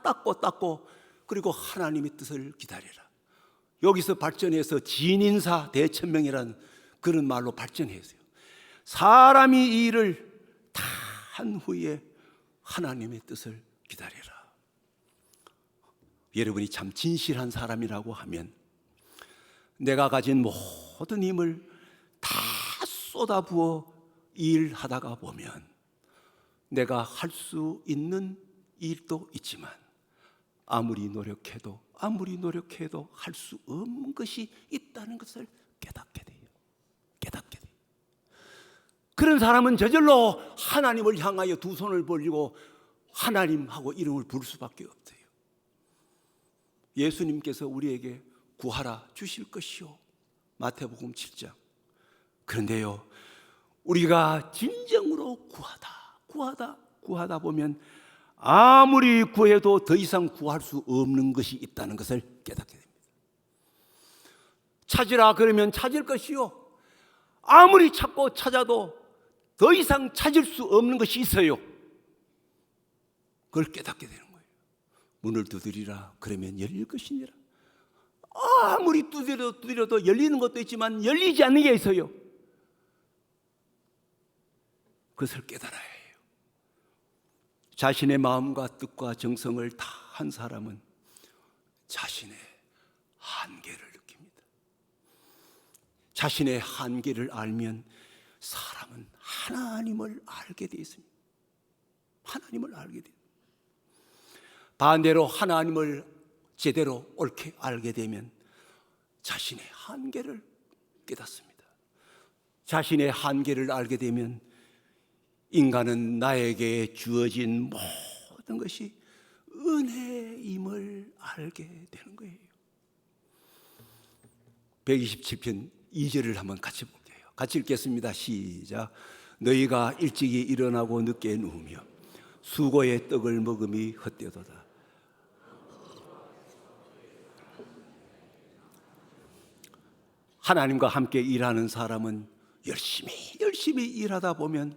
닦고 그리고 하나님의 뜻을 기다리라. 여기서 발전해서 진인사 대천명이라는 그런 말로 발전했어요. 사람이 이 일을 다 한 후에 하나님의 뜻을 기다리라. 여러분이 참 진실한 사람이라고 하면 내가 가진 모든 힘을 다 쏟아부어 일하다가 보면 내가 할 수 있는 일도 있지만 아무리 노력해도 할 수 없는 것이 있다는 것을 깨닫게 돼요. 그런 사람은 저절로 하나님을 향하여 두 손을 벌리고 하나님하고 이름을 부를 수밖에 없어요. 예수님께서 우리에게 구하라 주실 것이요, 마태복음 7장. 그런데요, 우리가 진정으로 구하다 보면 아무리 구해도 더 이상 구할 수 없는 것이 있다는 것을 깨닫게 됩니다. 찾으라 그러면 찾을 것이요, 아무리 찾고 찾아도 더 이상 찾을 수 없는 것이 있어요. 그걸 깨닫게 되는 거예요. 문을 두드리라 그러면 열릴 것이니라. 아무리 두드려도 열리는 것도 있지만 열리지 않는 게 있어요. 그것을 깨달아야 해요. 자신의 마음과 뜻과 정성을 다한 사람은 자신의 한계를 느낍니다. 자신의 한계를 알면 사람은 하나님을 알게 되어 있습니다. 하나님을 알게 돼요. 반대로 하나님을 제대로 옳게 알게 되면 자신의 한계를 깨닫습니다. 자신의 한계를 알게 되면 인간은 나에게 주어진 모든 것이 은혜임을 알게 되는 거예요. 127편 2절을 한번 같이 볼게요. 같이 읽겠습니다. 시작. 너희가 일찍이 일어나고 늦게 누우며 수고의 떡을 먹음이 헛되도다. 하나님과 함께 일하는 사람은 열심히 일하다 보면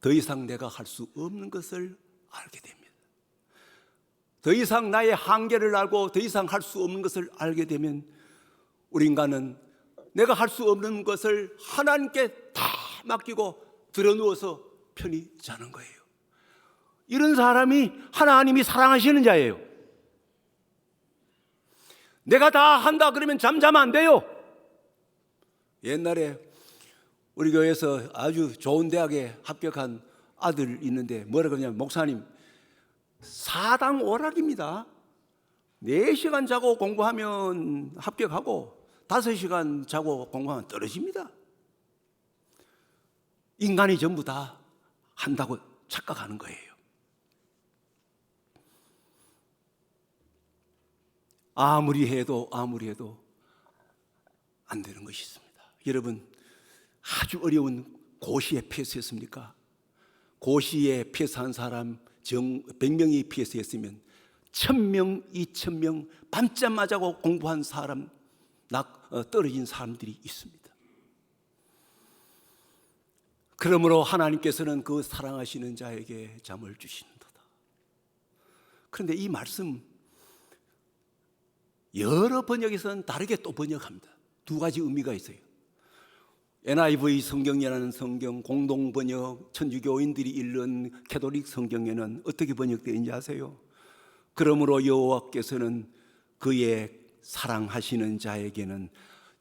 더 이상 내가 할 수 없는 것을 알게 됩니다. 더 이상 나의 한계를 알고 더 이상 할 수 없는 것을 알게 되면 우리 인간은 내가 할 수 없는 것을 하나님께 다 맡기고 드러누워서 편히 자는 거예요. 이런 사람이 하나님이 사랑하시는 자예요. 내가 다 한다 그러면 잠자면 안 돼요. 옛날에 우리 교회에서 아주 좋은 대학에 합격한 아들 있는데 뭐라 그러냐면, 목사님, 사당 오락입니다. 4시간 자고 공부하면 합격하고 5시간 자고 공부하면 떨어집니다. 인간이 전부 다 한다고 착각하는 거예요. 아무리 해도 안 되는 것이 있습니다. 여러분, 아주 어려운 고시에 패스했습니까? 고시에 패스한 사람 100명이 패스했으면 1000명, 2000명 밤잠 자고 공부한 사람 떨어진 사람들이 있습니다. 그러므로 하나님께서는 그 사랑하시는 자에게 잠을 주시는도다. 그런데 이 말씀 여러 번역에서는 다르게 또 번역합니다. 2가지 의미가 있어요. NIV 성경이라는 성경, 공동번역, 천주교인들이 읽는 캐톨릭 성경에는 어떻게 번역되어 있는지 아세요? 그러므로 여호와께서는 그의 사랑하시는 자에게는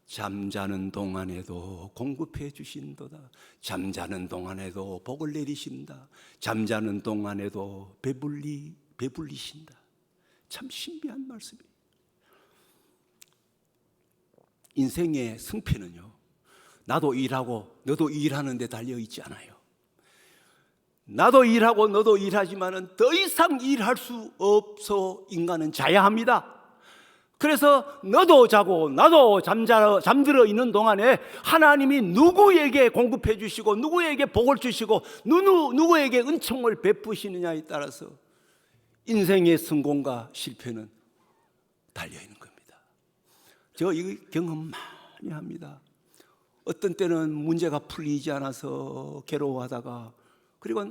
잠자는 동안에도 공급해 주신도다. 잠자는 동안에도 복을 내리신다. 잠자는 동안에도 배불리신다. 참 신비한 말씀이에요. 인생의 승패는요, 나도 일하고 너도 일하는 데 달려 있지 않아요. 나도 일하고 너도 일하지만은 더 이상 일할 수 없어 인간은 자야 합니다. 그래서 너도 자고 나도 잠들어 있는 동안에 하나님이 누구에게 공급해 주시고 누구에게 복을 주시고 누구에게 은총을 베푸시느냐에 따라서 인생의 성공과 실패는 달려 있는 겁니다. 저 이 경험 많이 합니다. 어떤 때는 문제가 풀리지 않아서 괴로워하다가 그리고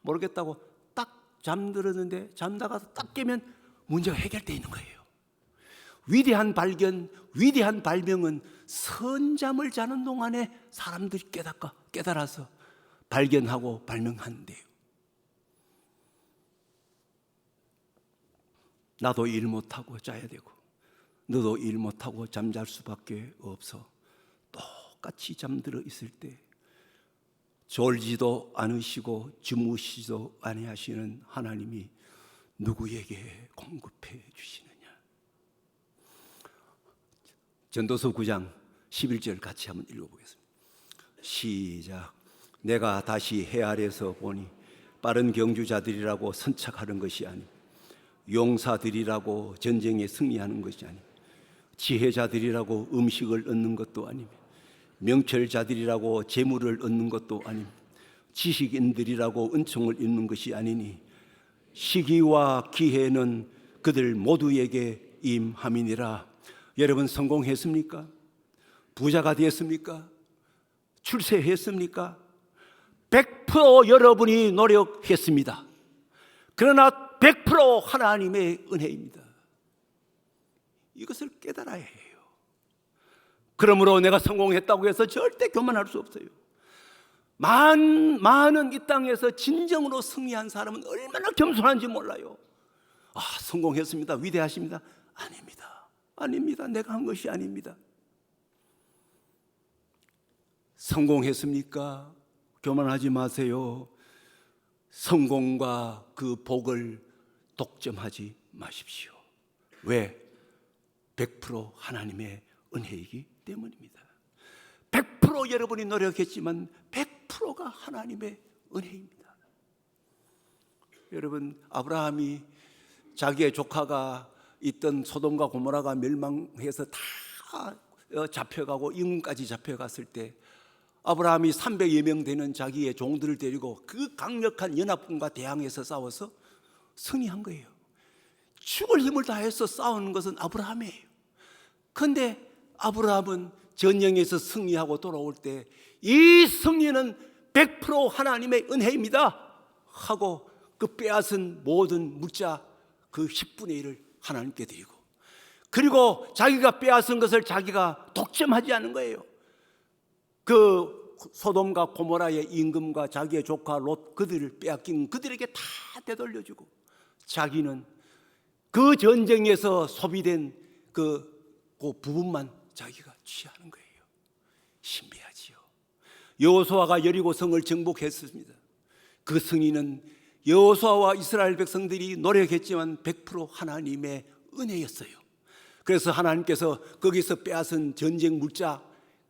모르겠다고 딱 잠들었는데 잠다가 딱 깨면 문제가 해결되어 있는 거예요. 위대한 발견, 위대한 발명은 선잠을 자는 동안에 사람들이 깨달아서 발견하고 발명하는데요. 나도 일 못하고 자야 되고 너도 일 못하고 잠잘 수밖에 없어. 똑같이 잠들어 있을 때 졸지도 않으시고 주무시지도 아니하시는 하나님이 누구에게 공급해 주시느냐. 전도서 9장 11절 같이 한번 읽어보겠습니다. 시작. 내가 다시 해 아래서 보니 빠른 경주자들이라고 선착하는 것이 아니 용사들이라고 전쟁에 승리하는 것이 아니 지혜자들이라고 음식을 얻는 것도 아니며 명철자들이라고 재물을 얻는 것도 아니며 지식인들이라고 은총을 입는 것이 아니니 시기와 기회는 그들 모두에게 임함이니라. 여러분 성공했습니까? 부자가 되었습니까? 출세했습니까? 100% 여러분이 노력했습니다. 그러나 100% 하나님의 은혜입니다. 이것을 깨달아야 해요. 그러므로 내가 성공했다고 해서 절대 교만할 수 없어요. 많은 이 땅에서 진정으로 승리한 사람은 얼마나 겸손한지 몰라요. 성공했습니다. 위대하십니다. 아닙니다. 내가 한 것이 아닙니다. 성공했습니까? 교만하지 마세요. 성공과 그 복을 독점하지 마십시오. 왜? 100% 하나님의 은혜이기 때문입니다. 100% 여러분이 노력했지만 100%가 하나님의 은혜입니다. 여러분, 아브라함이 자기의 조카가 있던 소돔과 고모라가 멸망해서 다 잡혀가고 임금까지 잡혀갔을 때 아브라함이 300여 명 되는 자기의 종들을 데리고 그 강력한 연합군과 대항해서 싸워서 승리한 거예요. 죽을 힘을 다해서 싸우는 것은 아브라함이에요. 그런데 아브라함은 전쟁에서 승리하고 돌아올 때 이 승리는 100% 하나님의 은혜입니다 하고 그 빼앗은 모든 물자 그 10분의 1을 하나님께 드리고, 그리고 자기가 빼앗은 것을 자기가 독점하지 않은 거예요. 그 소돔과 고모라의 임금과 자기의 조카 롯 그들을 빼앗긴 그들에게 다 되돌려주고 자기는 그 전쟁에서 소비된 그 부분만 자기가 취하는 거예요. 신비하지요. 여호수아가 여리고성을 정복했습니다. 그 승리는 여호수아와 이스라엘 백성들이 노력했지만 100% 하나님의 은혜였어요. 그래서 하나님께서 거기서 빼앗은 전쟁 물자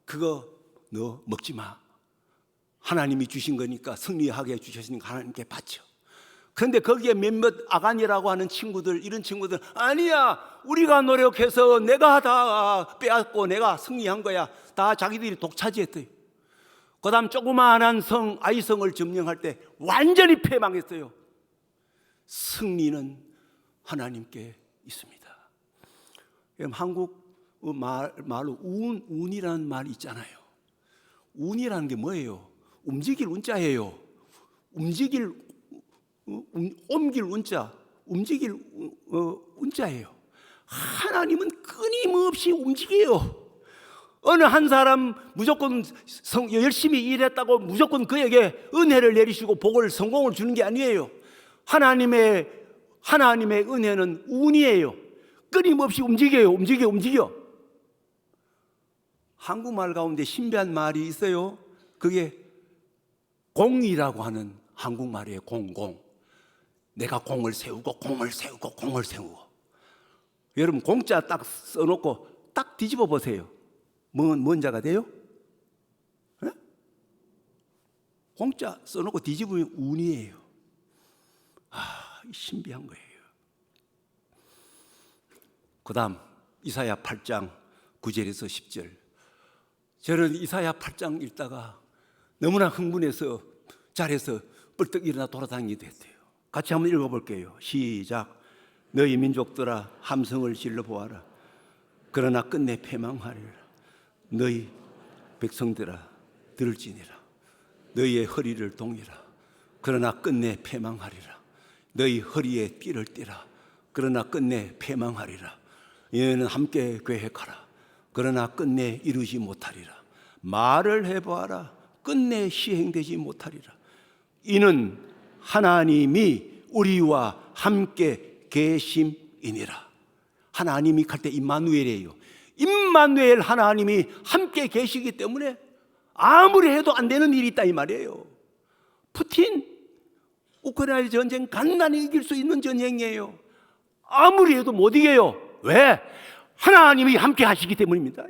그거 너 먹지 마. 하나님이 주신 거니까 승리하게 주셨으니까 하나님께 바쳐. 그런데 거기에 몇몇 아간이라고 하는 친구들, 이런 친구들, 아니야, 우리가 노력해서 내가 다 빼앗고 내가 승리한 거야. 다 자기들이 독차지했어요. 그 다음 조그마한 성 아이성을 점령할 때 완전히 패망했어요. 승리는 하나님께 있습니다. 한국 말로 운이라는 말이 있잖아요. 운이라는 게 뭐예요? 움직일 운자예요. 옮길 운자, 움직일 운자예요. 하나님은 끊임없이 움직여요. 어느 한 사람 무조건 열심히 일했다고 무조건 그에게 은혜를 내리시고 복을 성공을 주는 게 아니에요. 하나님의 은혜는 운이에요. 끊임없이 움직여. 한국말 가운데 신비한 말이 있어요. 그게 공이라고 하는 한국말이에요. 공. 내가 공을 세우고. 여러분 공자 딱 써놓고 딱 뒤집어 보세요. 뭔 자가 돼요? 네? 공짜 써놓고 뒤집으면 운이에요. 신비한 거예요. 그 다음 이사야 8장 9절에서 10절. 저는 이사야 8장 읽다가 너무나 흥분해서 자리에서 벌떡 일어나 돌아다니게 됐어요. 같이 한번 읽어볼게요. 시작. 너희 민족들아 함성을 질러 보아라. 그러나 끝내 패망하리라. 너희 백성들아 들을지니라. 너희의 허리를 동이라. 그러나 끝내 패망하리라. 너희 허리에 띠를 띠라. 그러나 끝내 패망하리라. 너희는 함께 계획하라. 그러나 끝내 이루지 못하리라. 말을 해보아라. 끝내 시행되지 못하리라. 이는 하나님이 우리와 함께 계심이니라. 하나님이 갈 때 임마누엘이에요. 임마누엘 하나님이 함께 계시기 때문에 아무리 해도 안 되는 일이 있다 이 말이에요. 푸틴 우크라이나 전쟁 간단히 이길 수 있는 전쟁이에요. 아무리 해도 못 이겨요. 왜? 하나님이 함께 하시기 때문입니다.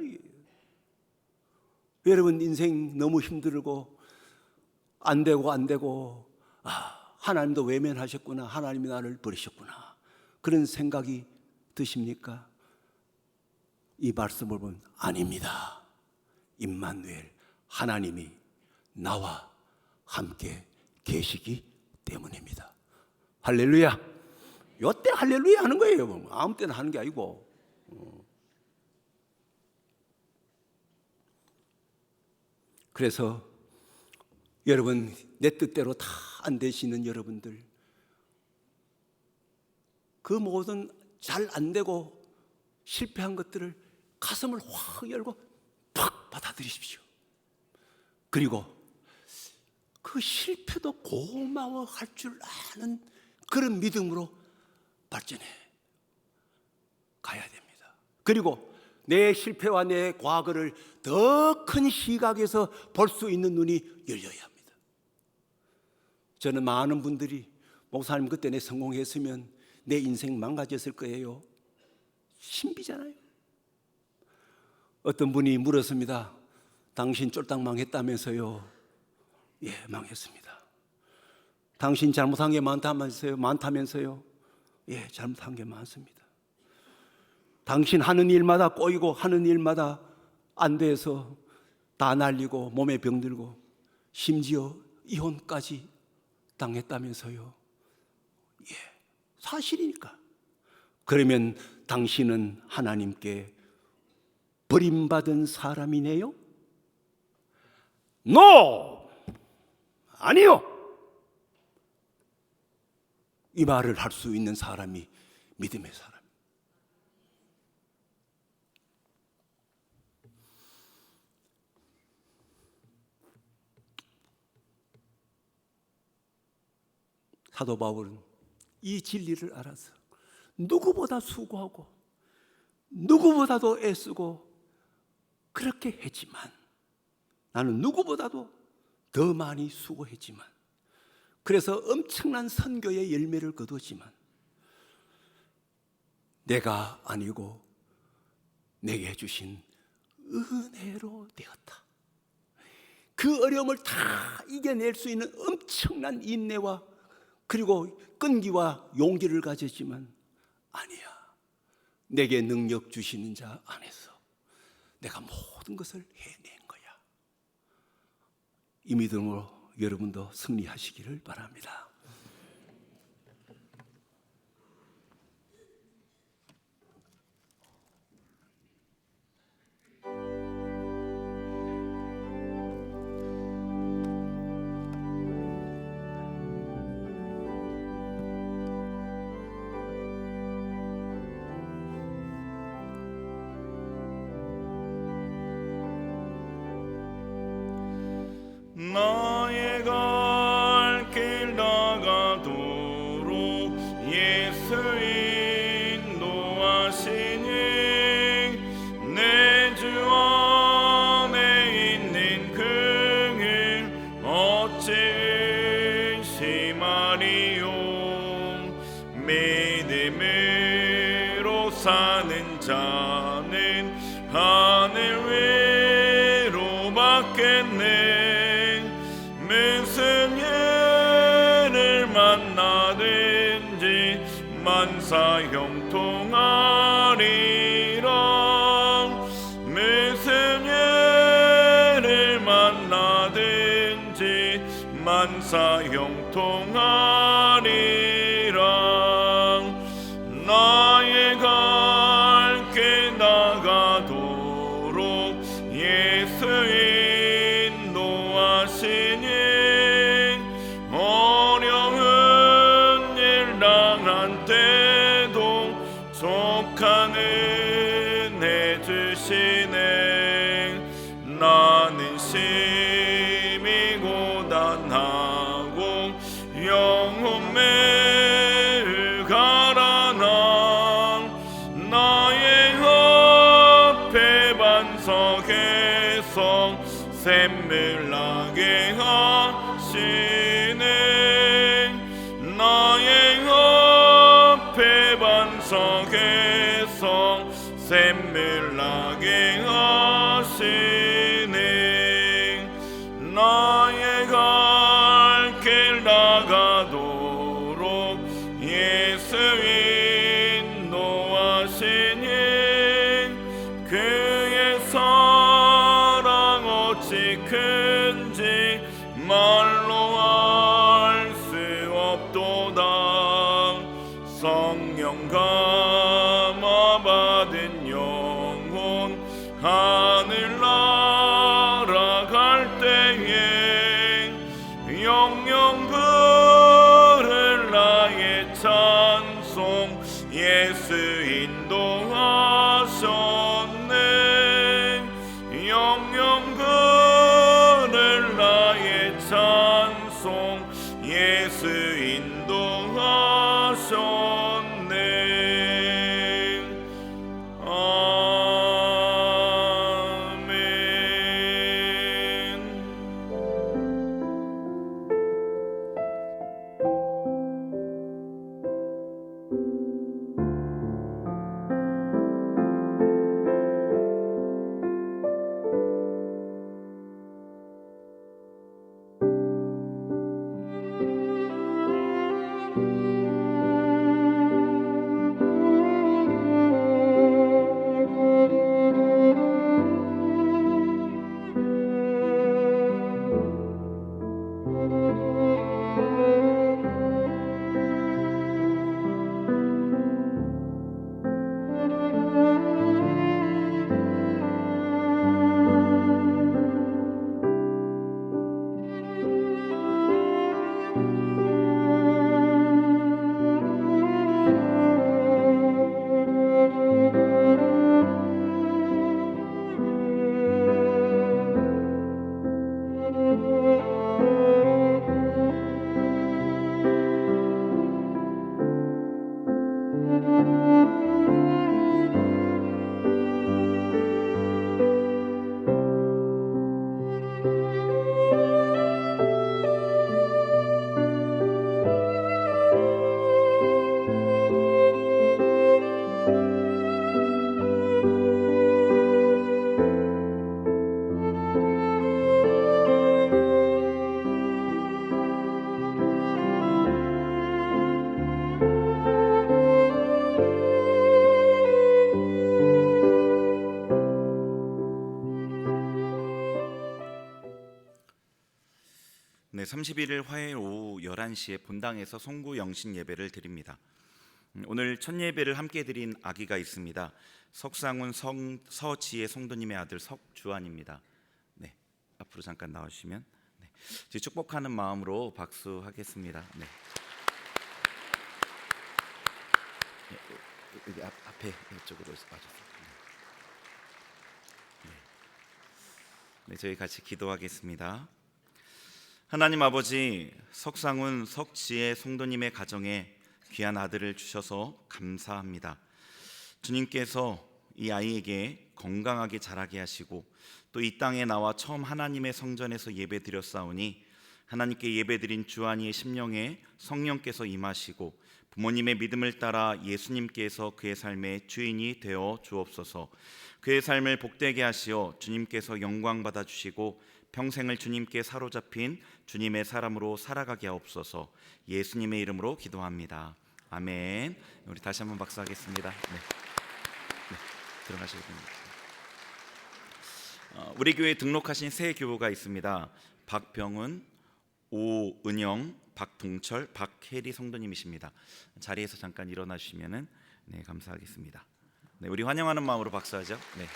여러분 인생 너무 힘들고 안 되고 하나님도 외면하셨구나. 하나님이 나를 버리셨구나. 그런 생각이 드십니까? 이 말씀을 보면 아닙니다. 임마누엘 하나님이 나와 함께 계시기 때문입니다. 할렐루야. 요때 할렐루야 하는 거예요. 아무 때나 하는 게 아니고. 그래서 여러분 내 뜻대로 다 안 되시는 여러분들, 그 모든 잘 안 되고 실패한 것들을 가슴을 확 열고 팍 받아들이십시오. 그리고 그 실패도 고마워할 줄 아는 그런 믿음으로 발전해 가야 됩니다. 그리고 내 실패와 내 과거를 더 큰 시각에서 볼 수 있는 눈이 열려야 합니다. 저는 많은 분들이 목사님 그때 내 성공했으면 내 인생 망가졌을 거예요. 신비잖아요. 어떤 분이 물었습니다. 당신 쫄딱 망했다면서요? 예, 망했습니다. 당신 잘못한 게 많다면서요? 예, 잘못한 게 많습니다. 당신 하는 일마다 꼬이고 하는 일마다 안 돼서 다 날리고 몸에 병들고 심지어 이혼까지 당했다면서요? 예, 사실이니까. 그러면 당신은 하나님께 버림받은 사람이네요? No! 아니요! 이 말을 할 수 있는 사람이 믿음의 사람. 사도 바울은 이 진리를 알아서 누구보다 수고하고 누구보다도 애쓰고 그렇게 했지만, 나는 누구보다도 더 많이 수고했지만 그래서 엄청난 선교의 열매를 거두었지만 내가 아니고 내게 주신 은혜로 되었다. 그 어려움을 다 이겨낼 수 있는 엄청난 인내와 그리고 끈기와 용기를 가졌지만 아니야, 내게 능력 주시는 자 안에서 내가 모든 것을 해낸 거야. 이 믿음으로 여러분도 승리하시기를 바랍니다. 나의 갈 길 나가도록 예수 인도하시니 내 주 안에 있는 그길 어찌 의심하리요. 믿음으로 사는 자는 하늘 위로 받겠네. 무슨 일을 만나든지 만사 형통하리라. 무슨 일을 만나든지 만사 형통하리라. 나의 갈 길 나가도록 예수 인도하시니 어려운 일 당한 때도 족한 은혜 주시네. 나는 심히 고단하고 영혼 매우 가라나. 나의 앞에 반석에서 샘물 나게 하시네. 나의 앞에 반석에서 샘물 나게 하시네. 나의 갈 길 나가도록 예수 인도하시니 그의 사랑 어찌 큰지 말로 알 수 없도다. 성령 감화 받은 영혼 하늘 날아갈 때에 영영 부를 나의 찬송 예수 인도하셨네. 영영 부를 나의 찬송 예수 인도하셨네. 아멘. 31일 화요일 오후 11시에 본당에서 송구 영신 예배를 드립니다. 오늘 첫 예배를 함께 드린 아기가 있습니다. 석상훈 서지혜 성도님의 아들 석주환입니다. 네, 앞으로 잠깐 나와주시면 축복하는 마음으로 박수하겠습니다. 네. 여기 앞에 이쪽으로 와주세요. 네, 저희 같이 기도하겠습니다. 하나님 아버지, 석상훈 석지혜 성도님의 가정에 귀한 아들을 주셔서 감사합니다. 주님께서 이 아이에게 건강하게 자라게 하시고 또 이 땅에 나와 처음 하나님의 성전에서 예배드렸사오니 하나님께 예배드린 주한이의 심령에 성령께서 임하시고 부모님의 믿음을 따라 예수님께서 그의 삶의 주인이 되어 주옵소서. 그의 삶을 복되게 하시어 주님께서 영광 받아 주시고 평생을 주님께 사로잡힌 주님의 사람으로 살아가게 하옵소서. 예수님의 이름으로 기도합니다. 아멘. 우리 다시 한번 박수하겠습니다. 네, 들어가시면 됩니다. 우리 교회에 등록하신 새 교우가 있습니다. 박병훈, 오은영, 박동철, 박혜리 성도님이십니다. 자리에서 잠깐 일어나 주시면은 감사하겠습니다. 네, 우리 환영하는 마음으로 박수하죠. 네.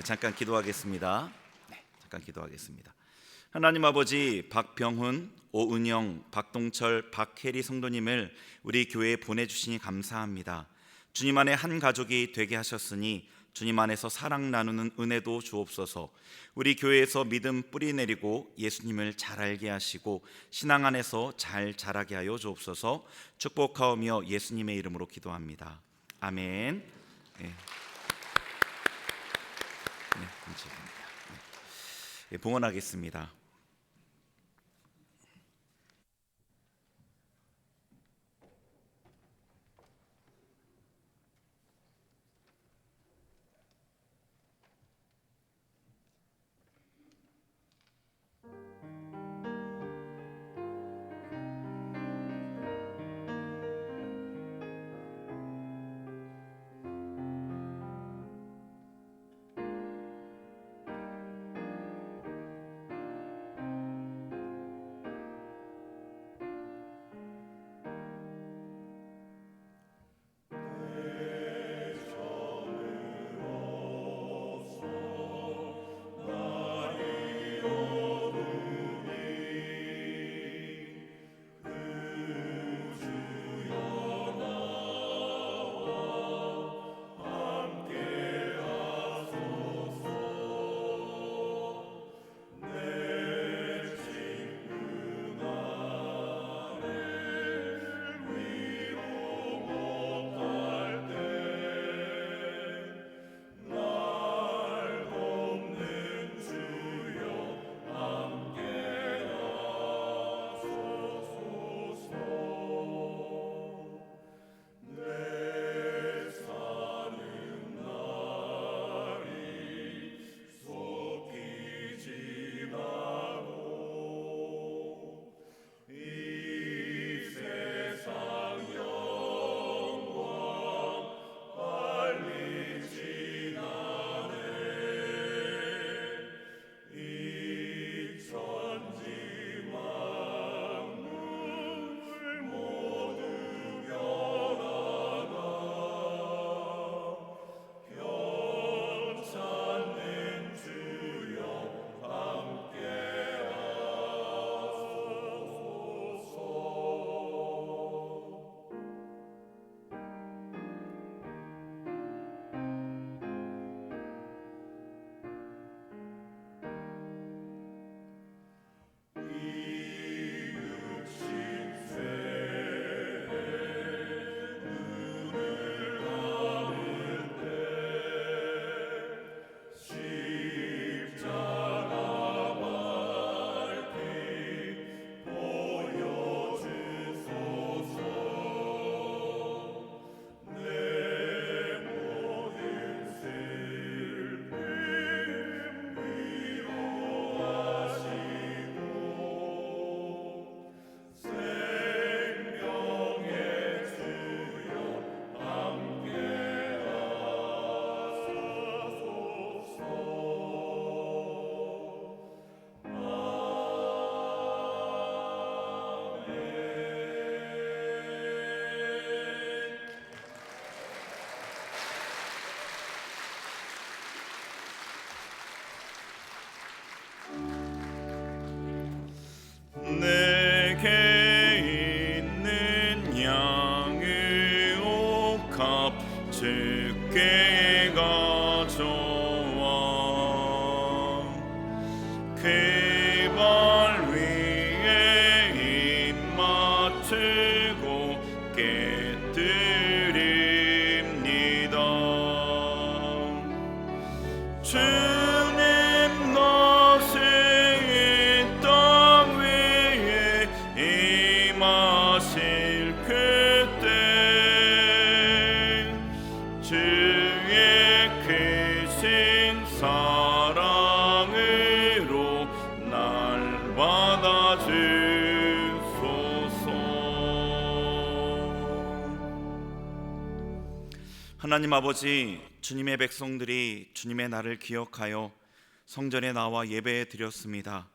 잠깐 기도하겠습니다. 잠깐 기도하겠습니다. 하나님 아버지, 박병훈, 오은영, 박동철, 박혜리 성도님을 우리 교회에 보내주시니 감사합니다. 주님 안에 한 가족이 되게 하셨으니 주님 안에서 사랑 나누는 은혜도 주옵소서. 우리 교회에서 믿음 뿌리 내리고 예수님을 잘 알게 하시고 신앙 안에서 잘 자라게 하여 주옵소서. 축복하오며 예수님의 이름으로 기도합니다. 아멘. 봉헌하겠습니다. 그 발 위에 입 맞추고 깨뜨립니다. 주님 나시 이 땅 위에 임하실 그때 주의 크신 사랑으로 날 받아주소서. 하나님 아버지, 주님의 백성들이 주님의 날을 기억하여 성전에 나와 예배해 드렸습니다.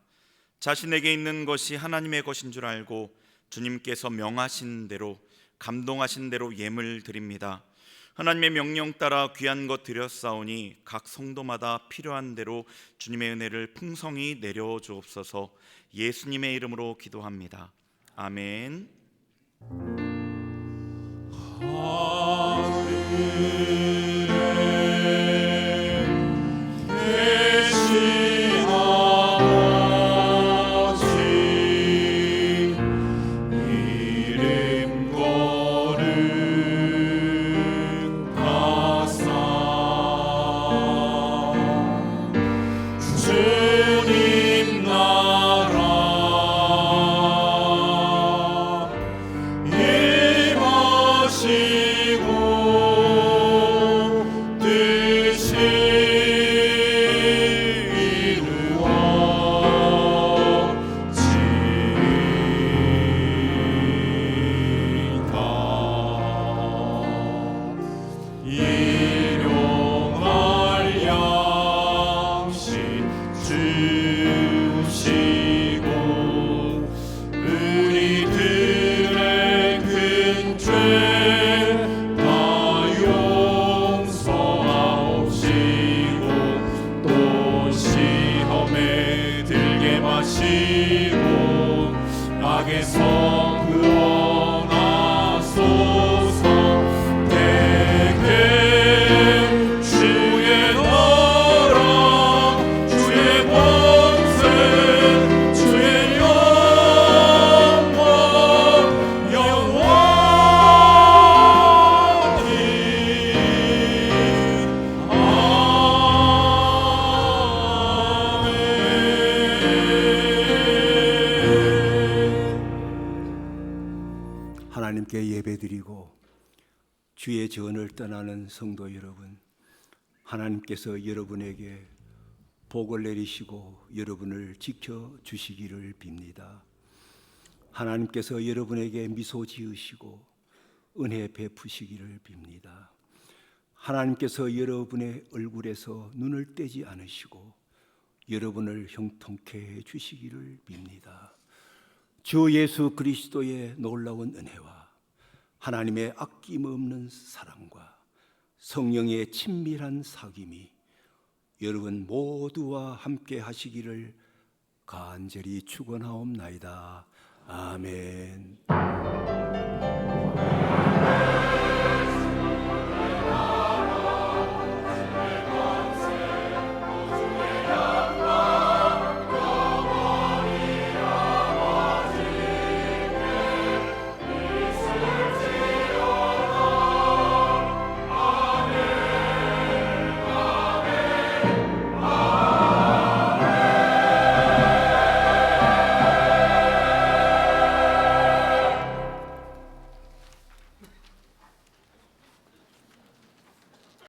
자신에게 있는 것이 하나님의 것인 줄 알고 주님께서 명하신 대로, 감동하신 대로 예물 드립니다. 하나님의 명령 따라 귀한 것 드렸사오니 각 성도마다 필요한 대로 주님의 은혜를 풍성히 내려 주옵소서. 예수님의 이름으로 기도합니다. 아멘. 주님 나라 임하시고 뜻이 이루어지이다. 일용할 양식 주시고 우리들의 큰 죄 다 용서하옵시고 또 시험에 들게 마시고 악에서 구원하소서. 대개 주의 나라 주의 권세 주의 영광 영원히 아멘. 하나님께 예배드리고 주의 전을 떠나는 성도 여러분, 하나님께서 여러분에게 복을 내리시고 여러분을 지켜주시기를 빕니다. 하나님께서 여러분에게 미소 지으시고 은혜 베푸시기를 빕니다. 하나님께서 여러분의 얼굴에서 눈을 떼지 않으시고 여러분을 형통케 해주시기를 빕니다. 주 예수 그리스도의 놀라운 은혜와 하나님의 아낌없는 사랑과 성령의 친밀한 사귐이 여러분 모두와 함께 하시기를 간절히 축원하옵나이다. 아멘.